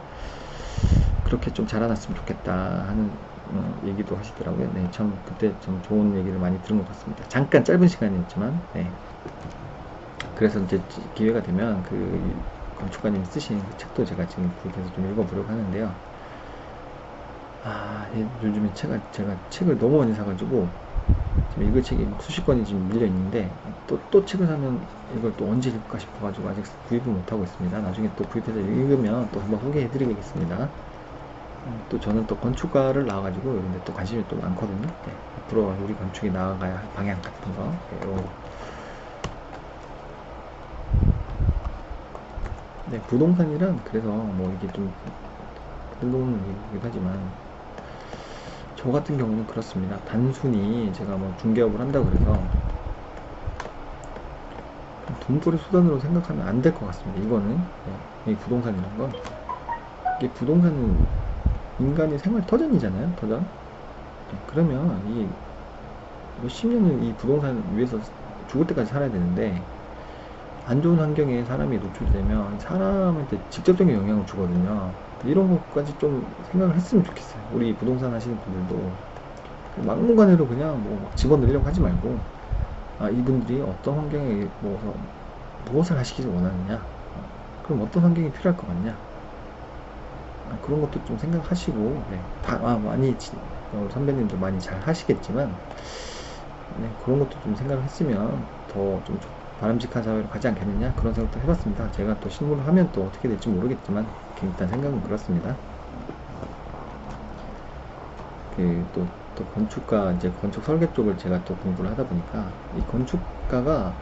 [SPEAKER 1] 그렇게 좀 자라났으면 좋겠다 하는 얘기도 하시더라고요. 네, 참 그때 좀 좋은 얘기를 많이 들은 것 같습니다. 잠깐 짧은 시간이었지만, 네. 그래서 이제 기회가 되면 그 건축가님이 쓰신 그 책도 제가 지금 구입해서 좀 읽어보려고 하는데요. 요즘에 제가 책을 너무 많이 사가지고 지금 읽을 책이 막 수십 권이 지금 밀려 있는데 또 책을 사면 이걸 또 언제 읽을까 싶어가지고 아직 구입을 못하고 있습니다. 나중에 또 구입해서 읽으면 또 한번 소개해드리겠습니다. 또 저는 또 건축가를 나와가지고 이런데 또 관심이 또 많거든요. 네, 앞으로 우리 건축이 나아가야 할 방향 같은 거. 네, 부동산이란 그래서 뭐 이게 좀 뜬금없는 얘기긴 하지만 저 같은 경우는 그렇습니다. 단순히 제가 뭐 중개업을 한다고 그래서 돈벌이 수단으로 생각하면 안 될 것 같습니다. 이거는 이 부동산이란 건 이게 부동산은 인간의 생활 터전이잖아요. 터전. 그러면 이 몇십 년을 이 부동산 위에서 죽을 때까지 살아야 되는데 안 좋은 환경에 사람이 노출되면 사람한테 직접적인 영향을 주거든요. 이런 것까지 좀 생각을 했으면 좋겠어요. 우리 부동산 하시는 분들도 막무가내로 그냥 뭐 집어넣으려고 하지 말고 이분들이 어떤 환경에 무엇을 하시기를 원하느냐, 그럼 어떤 환경이 필요할 것 같냐, 그런 것도 좀 생각하시고, 네, 많이 선배님도 많이 잘 하시겠지만, 네, 그런 것도 좀 생각을 했으면 더 좀 바람직한 사회로 가지 않겠느냐, 그런 생각도 해봤습니다. 제가 또 실무를 하면 또 어떻게 될지 모르겠지만 일단 생각은 그렇습니다. 또 건축가, 이제 건축 설계 쪽을 제가 또 공부를 하다 보니까 이 건축가가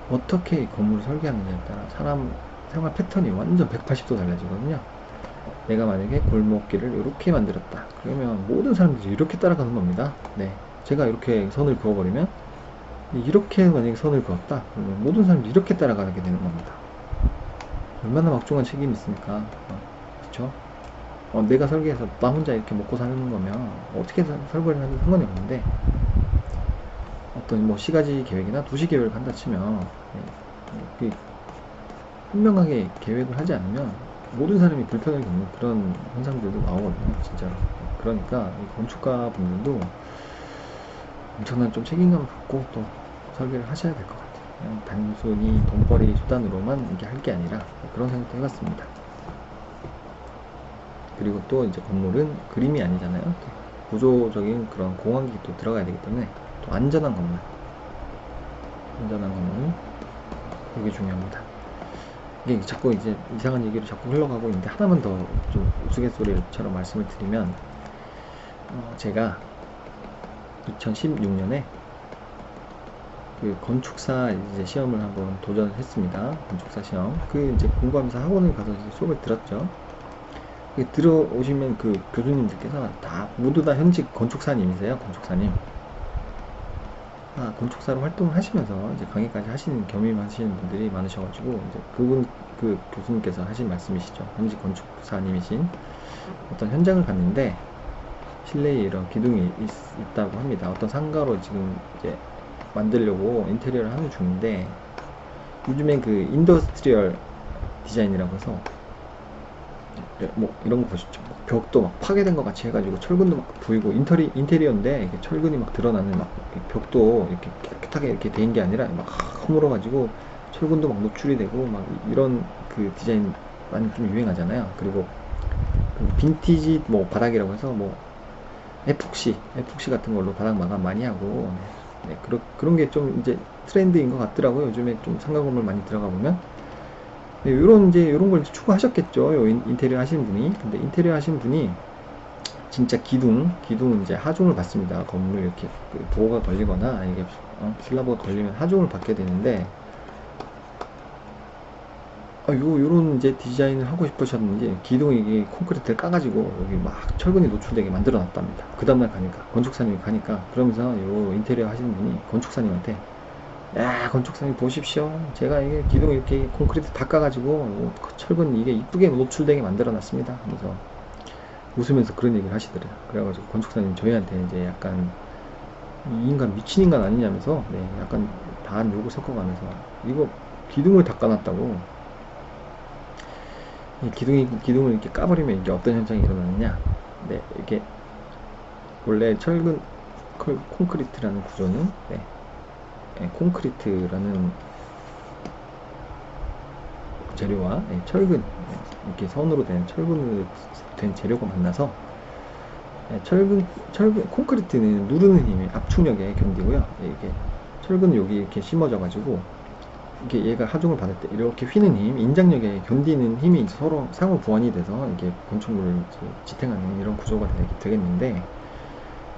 [SPEAKER 1] 어떻게 건물을 설계하느냐에 따라 사람 생활 패턴이 완전 180도 달라지거든요. 내가 만약에 골목길을 이렇게 만들었다, 그러면 모든 사람들이 이렇게 따라가는 겁니다. 네, 제가 이렇게 선을 그어버리면, 이렇게 만약에 선을 그었다, 그러면 모든 사람들이 이렇게 따라가게 되는 겁니다. 얼마나 막중한 책임이 있습니까? 그쵸? 내가 설계해서 나 혼자 이렇게 먹고 사는 거면 어떻게 설계를 하든 상관이 없는데, 어떤 뭐 시가지 계획이나 도시 계획을 한다 치면 현명하게 계획을 하지 않으면 모든 사람이 불편을 겪는 그런 현상들도 나오거든요, 진짜로. 그러니까 이 건축가 분들도 엄청난 좀 책임감을 갖고 또 설계를 하셔야 될 것 같아요. 그냥 단순히 돈벌이 수단으로만 이게 할 게 아니라 그런 생각도 해봤습니다. 그리고 또 이제 건물은 그림이 아니잖아요. 또 구조적인 그런 공학이 또 들어가야 되기 때문에 또 안전한 건물 되게 중요합니다. 이게 자꾸 이제 이상한 얘기로 자꾸 흘러가고 있는데, 하나만 더 좀 우스갯소리처럼 말씀을 드리면, 제가 2016년에 그 건축사 이제 시험을 한번 도전했습니다. 건축사 시험. 그 이제 공부하면서 학원을 가서 이제 수업을 들었죠. 들어오시면 그 교수님들께서 모두 다 현직 건축사님이세요. 건축사님. 건축사로 활동을 하시면서 이제 강의까지 하시는, 겸임하시는 분들이 많으셔가지고, 이제 그 교수님께서 하신 말씀이시죠. 현직 건축사님이신 어떤 현장을 갔는데, 실내에 이런 기둥이 있다고 합니다. 어떤 상가로 지금 이제 만들려고 인테리어를 하는 중인데, 요즘엔 그 인더스트리얼 디자인이라고 해서 뭐 이런 거 보셨죠? 벽도 막 파괴된 것 같이 해가지고 철근도 막 보이고, 인테리어인데 이게 철근이 막 드러나는, 막 벽도 이렇게 깨끗하게 이렇게 된 게 아니라 막 허물어가지고 철근도 막 노출이 되고, 막 이런 그 디자인 많이 좀 유행하잖아요. 그리고 그 빈티지 뭐 바닥이라고 해서 뭐 에폭시 같은 걸로 바닥 마감 많이 하고, 네, 그런 게 좀 이제 트렌드인 것 같더라고요. 요즘에 좀 상가 건물 많이 들어가 보면. 네, 요런 걸 추구하셨겠죠. 인테리어 하시는 분이. 근데 인테리어 하시는 분이 진짜 기둥은 이제 하중을 받습니다. 건물 이렇게 보호가 걸리거나 이게 슬라브가 걸리면 하중을 받게 되는데, 요런 이제 디자인을 하고 싶으셨는지 기둥에 이게 콘크리트를 까가지고 여기 막 철근이 노출되게 만들어 놨답니다. 그 다음날 가니까, 건축사님이 가니까, 그러면서 요 인테리어 하시는 분이 건축사님한테, 야, 건축사님 보십시오, 제가 이게 기둥 이렇게 콘크리트 다 까가지고 철근 이게 이쁘게 노출되게 만들어 놨습니다 하면서 웃으면서 그런 얘기를 하시더래요. 그래가지고 건축사님 저희한테 이제 약간 이 인간 미친 인간 아니냐면서, 네, 약간 다한 욕을 섞어가면서, 이거 기둥을 다 까놨다고, 이 기둥을 이렇게 까버리면 이게 어떤 현상이 일어나느냐, 네, 이게 원래 철근 콘크리트라는 구조는 콘크리트라는 재료와 철근, 이렇게 선으로 된 철근으로 된 재료가 만나서 콘크리트는 누르는 힘이 압축력에 견디고요. 이게 철근은 여기 이렇게 심어져 가지고 이게 얘가 하중을 받을 때 이렇게 휘는 힘, 인장력에 견디는 힘이 서로 상호 보완이 돼서 이게 건축물을 지탱하는 이런 구조가 되겠는데,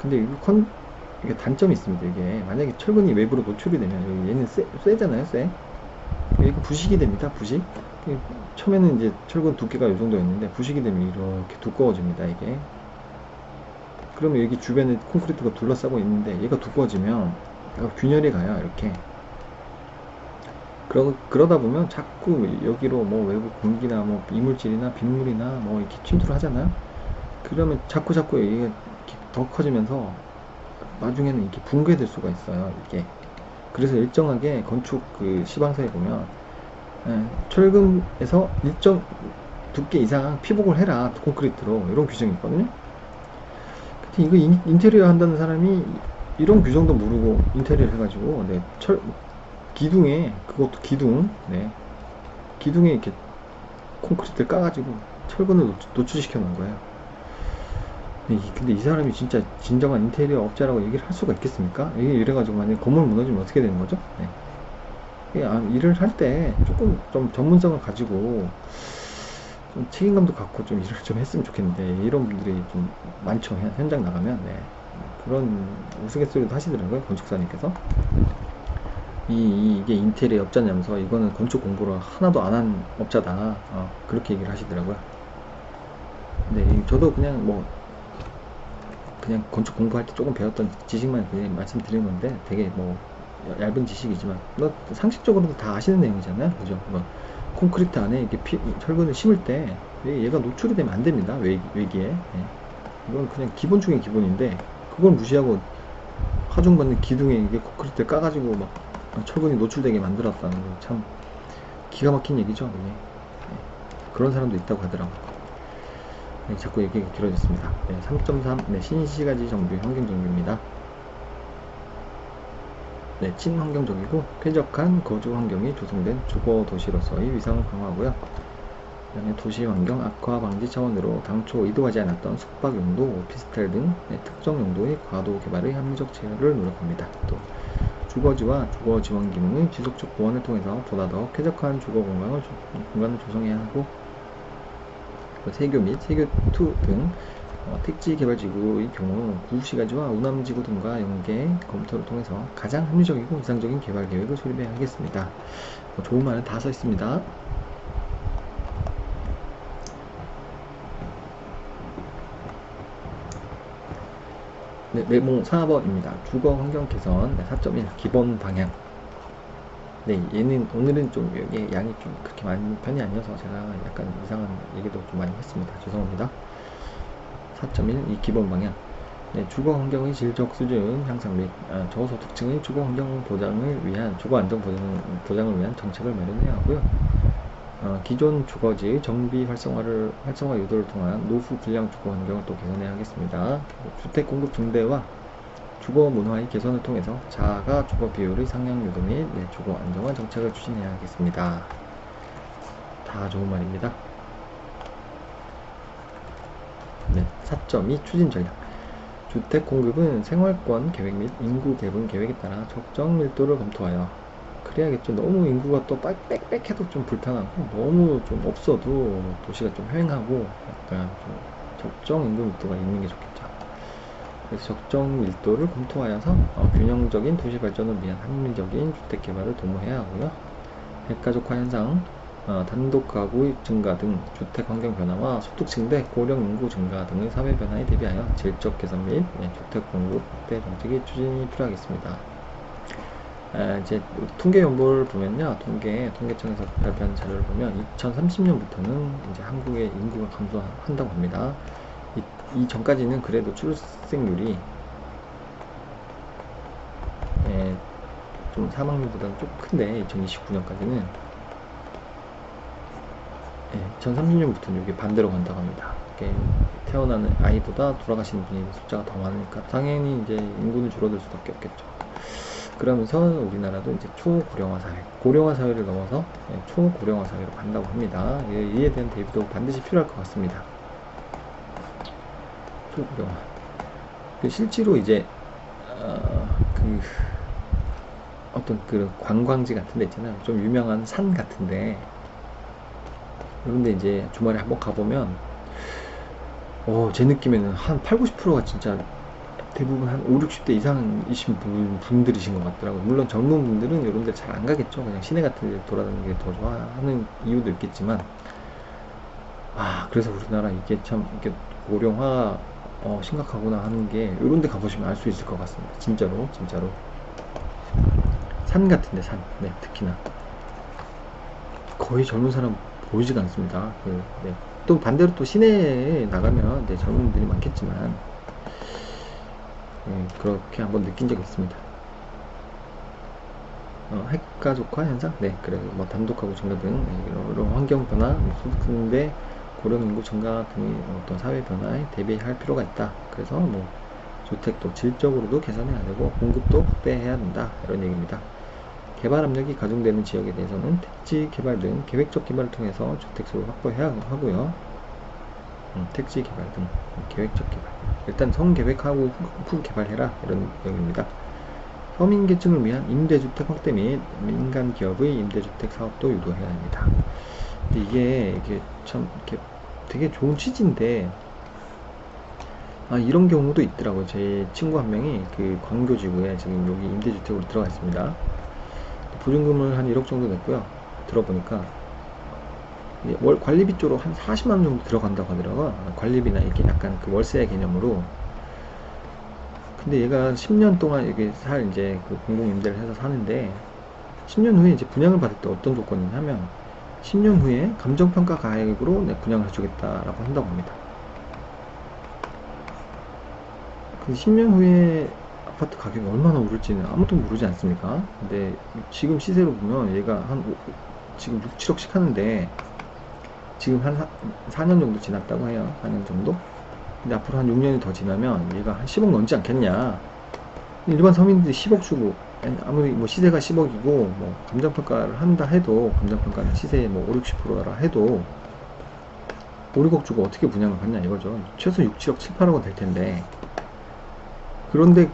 [SPEAKER 1] 근데 이게 단점이 있습니다. 이게 만약에 철근이 외부로 노출이 되면 얘는 쎄잖아요, 쎄. 얘가 부식이 됩니다, 부식. 처음에는 이제 철근 두께가 이 정도였는데 부식이 되면 이렇게 두꺼워집니다, 이게. 그러면 여기 주변에 콘크리트가 둘러싸고 있는데 얘가 두꺼워지면 얘가 균열이 가요, 이렇게. 그러다 보면 자꾸 여기로 뭐 외부 공기나 뭐 이물질이나 빗물이나 뭐 이렇게 침투를 하잖아요. 그러면 자꾸 여기가 이렇게 더 커지면서 나중에는 이렇게 붕괴될 수가 있어요, 이게. 그래서 일정하게 건축 시방서에 보면 철근에서 일정 두께 이상 피복을 해라, 콘크리트로, 이런 규정이 있거든요. 근데 이거 인테리어 한다는 사람이 이런 규정도 모르고 인테리어 해가지고 기둥에, 그것도 기둥에 이렇게 콘크리트를 까가지고 철근을 노출시켜 놓은 거예요. 근데 이 사람이 진짜 진정한 인테리어 업자라고 얘기를 할 수가 있겠습니까? 이래가지고 만약에 건물 무너지면 어떻게 되는 거죠? 일을 할 때 조금 좀 전문성을 가지고 좀 책임감도 갖고 좀 일을 좀 했으면 좋겠는데, 이런 분들이 좀 많죠. 현장 나가면. 그런 우스갯소리도 하시더라고요, 건축사님께서. 이게 인테리어 업자냐면서, 이거는 건축 공부를 하나도 안 한 업자다, 그렇게 얘기를 하시더라고요. 근데 저도 그냥 건축 공부할 때 조금 배웠던 지식만 그냥 말씀드리는 건데, 되게 얇은 지식이지만 상식적으로도 다 아시는 내용이잖아요, 그죠? 콘크리트 안에 이렇게 철근을 심을 때 얘가 노출이 되면 안 됩니다, 외기에. 이건 그냥 기본 중에 기본인데, 그걸 무시하고 하중받는 기둥에 이게 콘크리트를 까가지고 막 철근이 노출되게 만들었다는 거, 참 기가 막힌 얘기죠, 이게. 그런 사람도 있다고 하더라고요. 자꾸 얘기가 길어졌습니다. 3.3 신시가지 정비 환경정비입니다. 친환경적이고 쾌적한 거주 환경이 조성된 주거 도시로서의 위상을 강화하고요. 그 다음에 도시 환경 악화 방지 차원으로 당초 의도하지 않았던 숙박 용도, 오피스텔 등 특정 용도의 과도 개발의 합리적 제어를 노력합니다. 또 주거지와 주거 지원 기능의 지속적 보완을 통해서 보다 더 쾌적한 주거 공간을 조성해야 하고, 세교 및 세교2 등 택지 개발지구의 경우 구시가지와 우남지구 등과 연계 검토를 통해서 가장 합리적이고 이상적인 개발 계획을 수립해야 하겠습니다. 좋은 말은 다 써 있습니다. 내몽 4번입니다. 주거 환경 개선 4.1 기본 방향. 오늘은 좀 양이 좀 그렇게 많은 편이 아니어서 제가 약간 이상한 얘기도 좀 많이 했습니다. 죄송합니다. 4.1 이 기본 방향. 주거 환경의 질적 수준 향상 및 저소득층의 주거 환경 보장을 위한 주거 안정 보장을 위한 정책을 마련해야 하고요. 기존 주거지의 정비 활성화 유도를 통한 노후 불량 주거 환경을 또 개선해야 하겠습니다. 주택 공급 증대와 주거 문화의 개선을 통해서 자가 주거 비율의 상향 유도 및 주거 안정화 정책을 추진해야 하겠습니다. 다 좋은 말입니다. 4.2 추진 전략. 주택 공급은 생활권 계획 및 인구 배분 계획에 따라 적정 밀도를 검토하여, 그래야겠죠. 너무 인구가 또 빽빽해도 좀 불편하고, 너무 좀 없어도 도시가 좀 휑하고, 약간 좀 적정 인구 밀도가 있는 게 좋겠죠. 그래서 적정 밀도를 검토하여서 균형적인 도시 발전을 위한 합리적인 주택 개발을 도모해야 하고요. 핵가족화 현상, 단독 가구 증가 등 주택 환경 변화와 소득 증대, 고령 인구 증가 등의 사회 변화에 대비하여 질적 개선 및 주택 공급 확대 정책의 추진이 필요하겠습니다. 이제 통계 연보를 보면요, 통계청에서 발표한 자료를 보면 2030년부터는 이제 한국의 인구가 감소한다고 합니다. 이 전까지는 그래도 출생률이 좀 사망률보다는 좀 큰데, 2029년까지는 2030년부터는 이게 반대로 간다고 합니다. 이렇게 태어나는 아이보다 돌아가시는 분이 숫자가 더 많으니까 당연히 이제 인구는 줄어들 수밖에 없겠죠. 그러면서 우리나라도 이제 초고령화 사회, 고령화 사회를 넘어서 초고령화 사회로 간다고 합니다. 이에 대한 대비도 반드시 필요할 것 같습니다. 초고령화. 실제로 이제 어떤 그 관광지 같은 데 있잖아요. 좀 유명한 산 같은데 그런데 이제 주말에 한번 가보면 제 느낌에는 한 8, 90%가 진짜 대부분 한 5, 60대 이상이신 분들이신 것 같더라고요. 물론 젊은 분들은 이런 데 잘 안 가겠죠. 그냥 시내 같은 데 돌아다니는 게 더 좋아하는 이유도 있겠지만 그래서 우리나라 이게 참 이렇게 고령화 심각하구나 하는 게 이런 데 가보시면 알 수 있을 것 같습니다. 진짜로 산 같은데 네, 특히나 거의 젊은 사람 보이지가 않습니다. 네. 또 반대로 또 시내에 나가면 네, 젊은 분들이 많겠지만 그렇게 한번 느낀 적이 있습니다. 핵가족화 현상? 네, 그래서 뭐 단독하고 증가 등 이런 환경 변화, 소득 증대, 고령 인구 증가 등의 어떤 사회 변화에 대비할 필요가 있다. 그래서 뭐 주택도 질적으로도 개선해야 되고 공급도 확대해야 된다. 이런 얘기입니다. 개발 압력이 가중되는 지역에 대해서는 택지 개발 등 계획적 개발을 통해서 주택수를 확보해야 하고요. 택지 개발 등 계획적 개발. 일단 성계획하고 후 개발해라. 이런 내용입니다. 서민계층을 위한 임대주택 확대 및 민간 기업의 임대주택 사업도 유도해야 합니다. 근데 이게 참 이렇게 되게 좋은 취지인데 이런 경우도 있더라고요. 제 친구 한 명이 그 광교지구에 지금 여기 임대주택으로 들어가 있습니다. 보증금을 한 1억 정도 냈고요. 들어보니까 월 관리비 쪽으로 한 40만원 정도 들어간다고 하더라고요. 관리비나 이렇게 약간 그 월세 개념으로. 근데 얘가 10년 동안 여기 이제 그 공공임대를 해서 사는데 10년 후에 이제 분양을 받을 때 어떤 조건이냐 하면 10년 후에 감정평가 가액으로 분양을 해주겠다라고 한다고 합니다. 그 10년 후에 아파트 가격이 얼마나 오를지는 아무도 모르지 않습니까? 근데 지금 시세로 보면 얘가 지금 6, 7억씩 하는데 지금 한 4년 정도 지났다고 해요. 4년 정도? 근데 앞으로 한 6년이 더 지나면 얘가 한 10억 넘지 않겠냐. 일반 서민들이 10억 주고 아무리 뭐 시세가 10억이고 뭐 감정평가를 한다 해도 감정평가는 시세의 뭐 5, 60%라 해도 5, 6억 주고 어떻게 분양을 받냐 이거죠. 최소 6, 7억, 7, 8억은 될 텐데. 그런데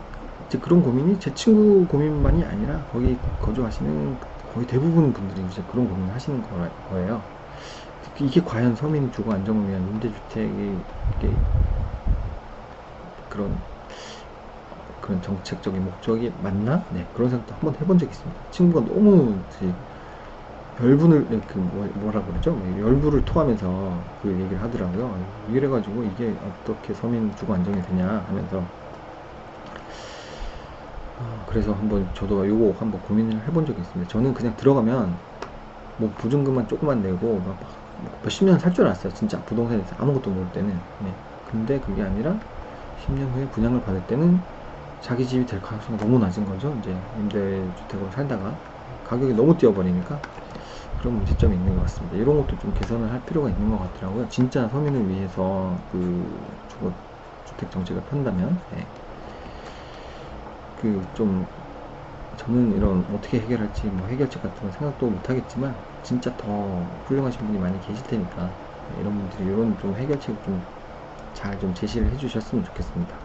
[SPEAKER 1] 이제 그런 고민이 제 친구 고민만이 아니라 거기 거주하시는 거의 대부분 분들이 이제 그런 고민을 하시는 거예요. 이게 과연 서민 주거 안정을 위한 임대주택의 그런 정책적인 목적이 맞나? 네, 그런 생각도 한번 해본 적이 있습니다. 친구가 너무 열분을 뭐라 그러죠? 열불을 토하면서 그 얘기를 하더라고요. 이래가지고 이게 어떻게 서민 주거 안정이 되냐 하면서 그래서 저도 요거 한번 고민을 해본 적이 있습니다. 저는 그냥 들어가면 뭐 보증금만 조금만 내고 몇십 년 살 줄 알았어요. 진짜 부동산에서 아무것도 모를 때는. 네. 근데 그게 아니라 10년 후에 분양을 받을 때는 자기 집이 될 가능성이 너무 낮은 거죠. 이제 임대주택으로 살다가 가격이 너무 뛰어버리니까 그런 문제점이 있는 것 같습니다. 이런 것도 좀 개선을 할 필요가 있는 것 같더라고요. 진짜 서민을 위해서 그 주택 정책을 편다면 네. 저는 이런 어떻게 해결할지 뭐 해결책 같은 거 생각도 못 하겠지만 진짜 더 훌륭하신 분이 많이 계실 테니까 이런 분들이 이런 좀 해결책을 좀 잘 제시를 해주셨으면 좋겠습니다.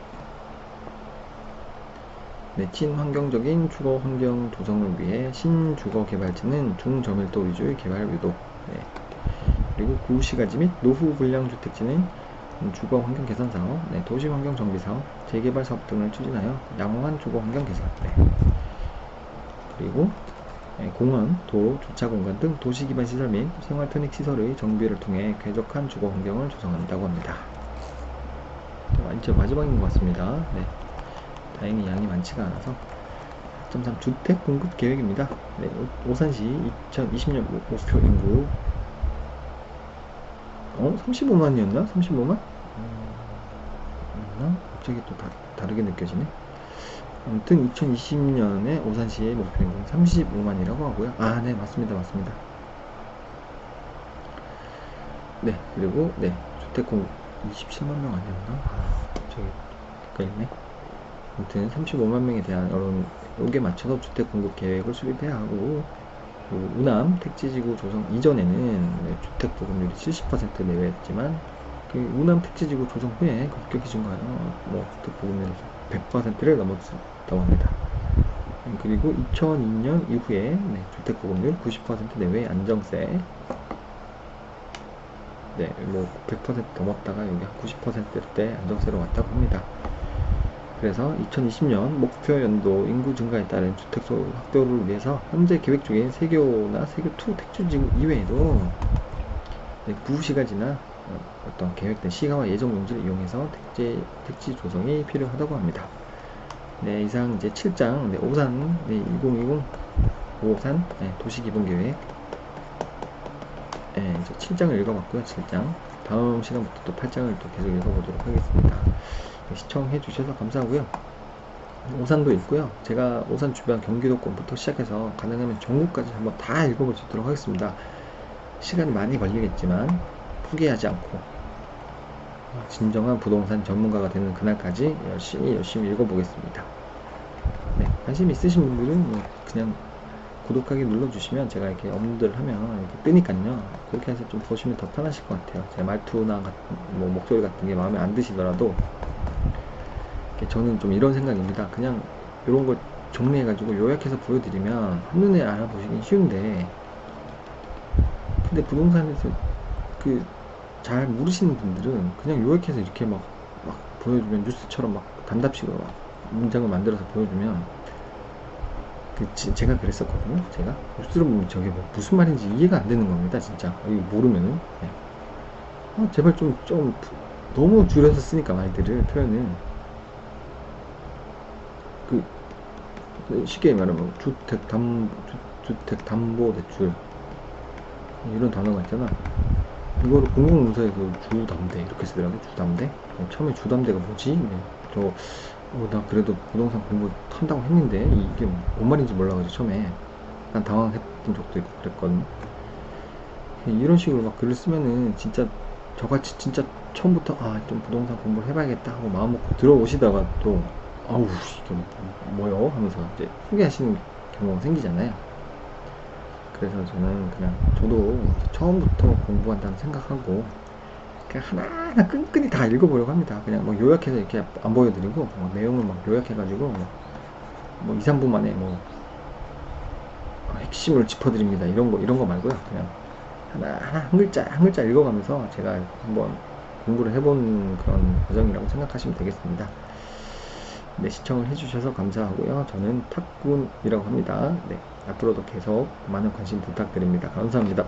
[SPEAKER 1] 네, 친환경적인 주거 환경 조성을 위해 신주거 개발지는 중저밀도 위주의 개발 유도. 네. 그리고 구시가지 및 노후 불량 주택지는 주거 환경 개선 사업, 네, 도시 환경 정비 사업, 재개발 사업 등을 추진하여 양호한 주거 환경 개선. 네. 그리고 공원, 도로, 주차 공간 등 도시 기반 시설 및 생활 편익 시설의 정비를 통해 쾌적한 주거 환경을 조성한다고 합니다. 이제 마지막인 것 같습니다. 네. 다행히 양이 많지가 않아서 4.3 주택 공급 계획입니다. 네, 오산시 2020년 목표 인구 35만이었나? 35만? 갑자기 또 다르게 느껴지네. 아무튼 2020년에 오산시의 목표 인구는 35만이라고 하고요. 네, 맞습니다. 네, 그리고 네, 주택 공급 27만 명 아니었나? 저기 헷갈리네. 아무튼 35만 명에 대한 여론 요게 맞춰서 주택 공급 계획을 수립해야 하고, 그 우남 택지지구 조성 이전에는 주택 보급률이 70% 내외였지만 그 우남 택지지구 조성 후에 급격히 증가하여 주택 보급률이 100%를 넘었다고 합니다. 그리고 2002년 이후에 주택 보급률 90% 내외의 안정세, 100% 넘었다가 여기 한 90%대 안정세로 왔다고 합니다. 그래서 2020년 목표 연도 인구 증가에 따른 주택소 확대를 위해서 현재 계획 중인 세교나 세교2 택지지구 이외에도 부시가지나 어떤 계획된 시가와 예정 용지를 이용해서 택지 조성이 필요하다고 합니다. 네, 이상 이제 7장 오산 2020 오산 도시기본계획 이제 7장을 읽어봤고요. 7장 다음 시간부터 또 8장을 또 계속 읽어보도록 하겠습니다. 시청해 주셔서 감사하고요. 오산도 읽고요. 제가 오산 주변 경기도권부터 시작해서 가능하면 전국까지 한번 다 읽어볼 수 있도록 하겠습니다. 시간이 많이 걸리겠지만 포기하지 않고 진정한 부동산 전문가가 되는 그날까지 열심히 읽어보겠습니다. 네, 관심 있으신 분들은 그냥 구독하기 눌러주시면 제가 이렇게 업로드를 하면 이렇게 뜨니까요. 그렇게 해서 좀 보시면 더 편하실 것 같아요. 제 말투나 목소리 같은 게 마음에 안 드시더라도 저는 좀 이런 생각입니다. 그냥 이런 거 정리해가지고 요약해서 보여드리면 한눈에 알아보시긴 쉬운데, 근데 부동산에서 잘 모르시는 분들은 그냥 요약해서 이렇게 막 보여주면 뉴스처럼 막 단답식으로 막 문장을 만들어서 보여주면 제가 그랬었거든요. 제가 뉴스를 보면 저게 무슨 말인지 이해가 안 되는 겁니다. 진짜 이거 모르면은 제발 좀 너무 줄여서 쓰니까 말들을 표현을 쉽게 말하면 주택담보대출 이런 단어가 있잖아. 이거를 공공문서에서 주담대 이렇게 쓰더라고요. 주담대. 처음에 주담대가 뭐지? 나 그래도 부동산 공부 한다고 했는데 이게 뭔 말인지 몰라가지고 처음에 난 당황했던 적도 있고 그랬거든요. 이런 식으로 막 글을 쓰면은 진짜 저같이 진짜 처음부터 좀 부동산 공부를 해봐야겠다 하고 마음 먹고 들어오시다가 또 아우 이게 뭐요? 하면서 이제 포기하시는 경우가 생기잖아요. 그래서 저는 그냥 저도 처음부터 공부한다는 생각하고 그냥 하나하나 끈끈이 다 읽어보려고 합니다. 그냥 요약해서 이렇게 안 보여드리고 내용을 막 요약해가지고 2, 3분 만에 핵심을 짚어드립니다. 이런 거 말고요. 그냥 하나하나 한 글자 읽어가면서 제가 한번 공부를 해본 그런 과정이라고 생각하시면 되겠습니다. 네, 시청을 해주셔서 감사하고요. 저는 탁군이라고 합니다. 네, 앞으로도 계속 많은 관심 부탁드립니다. 감사합니다.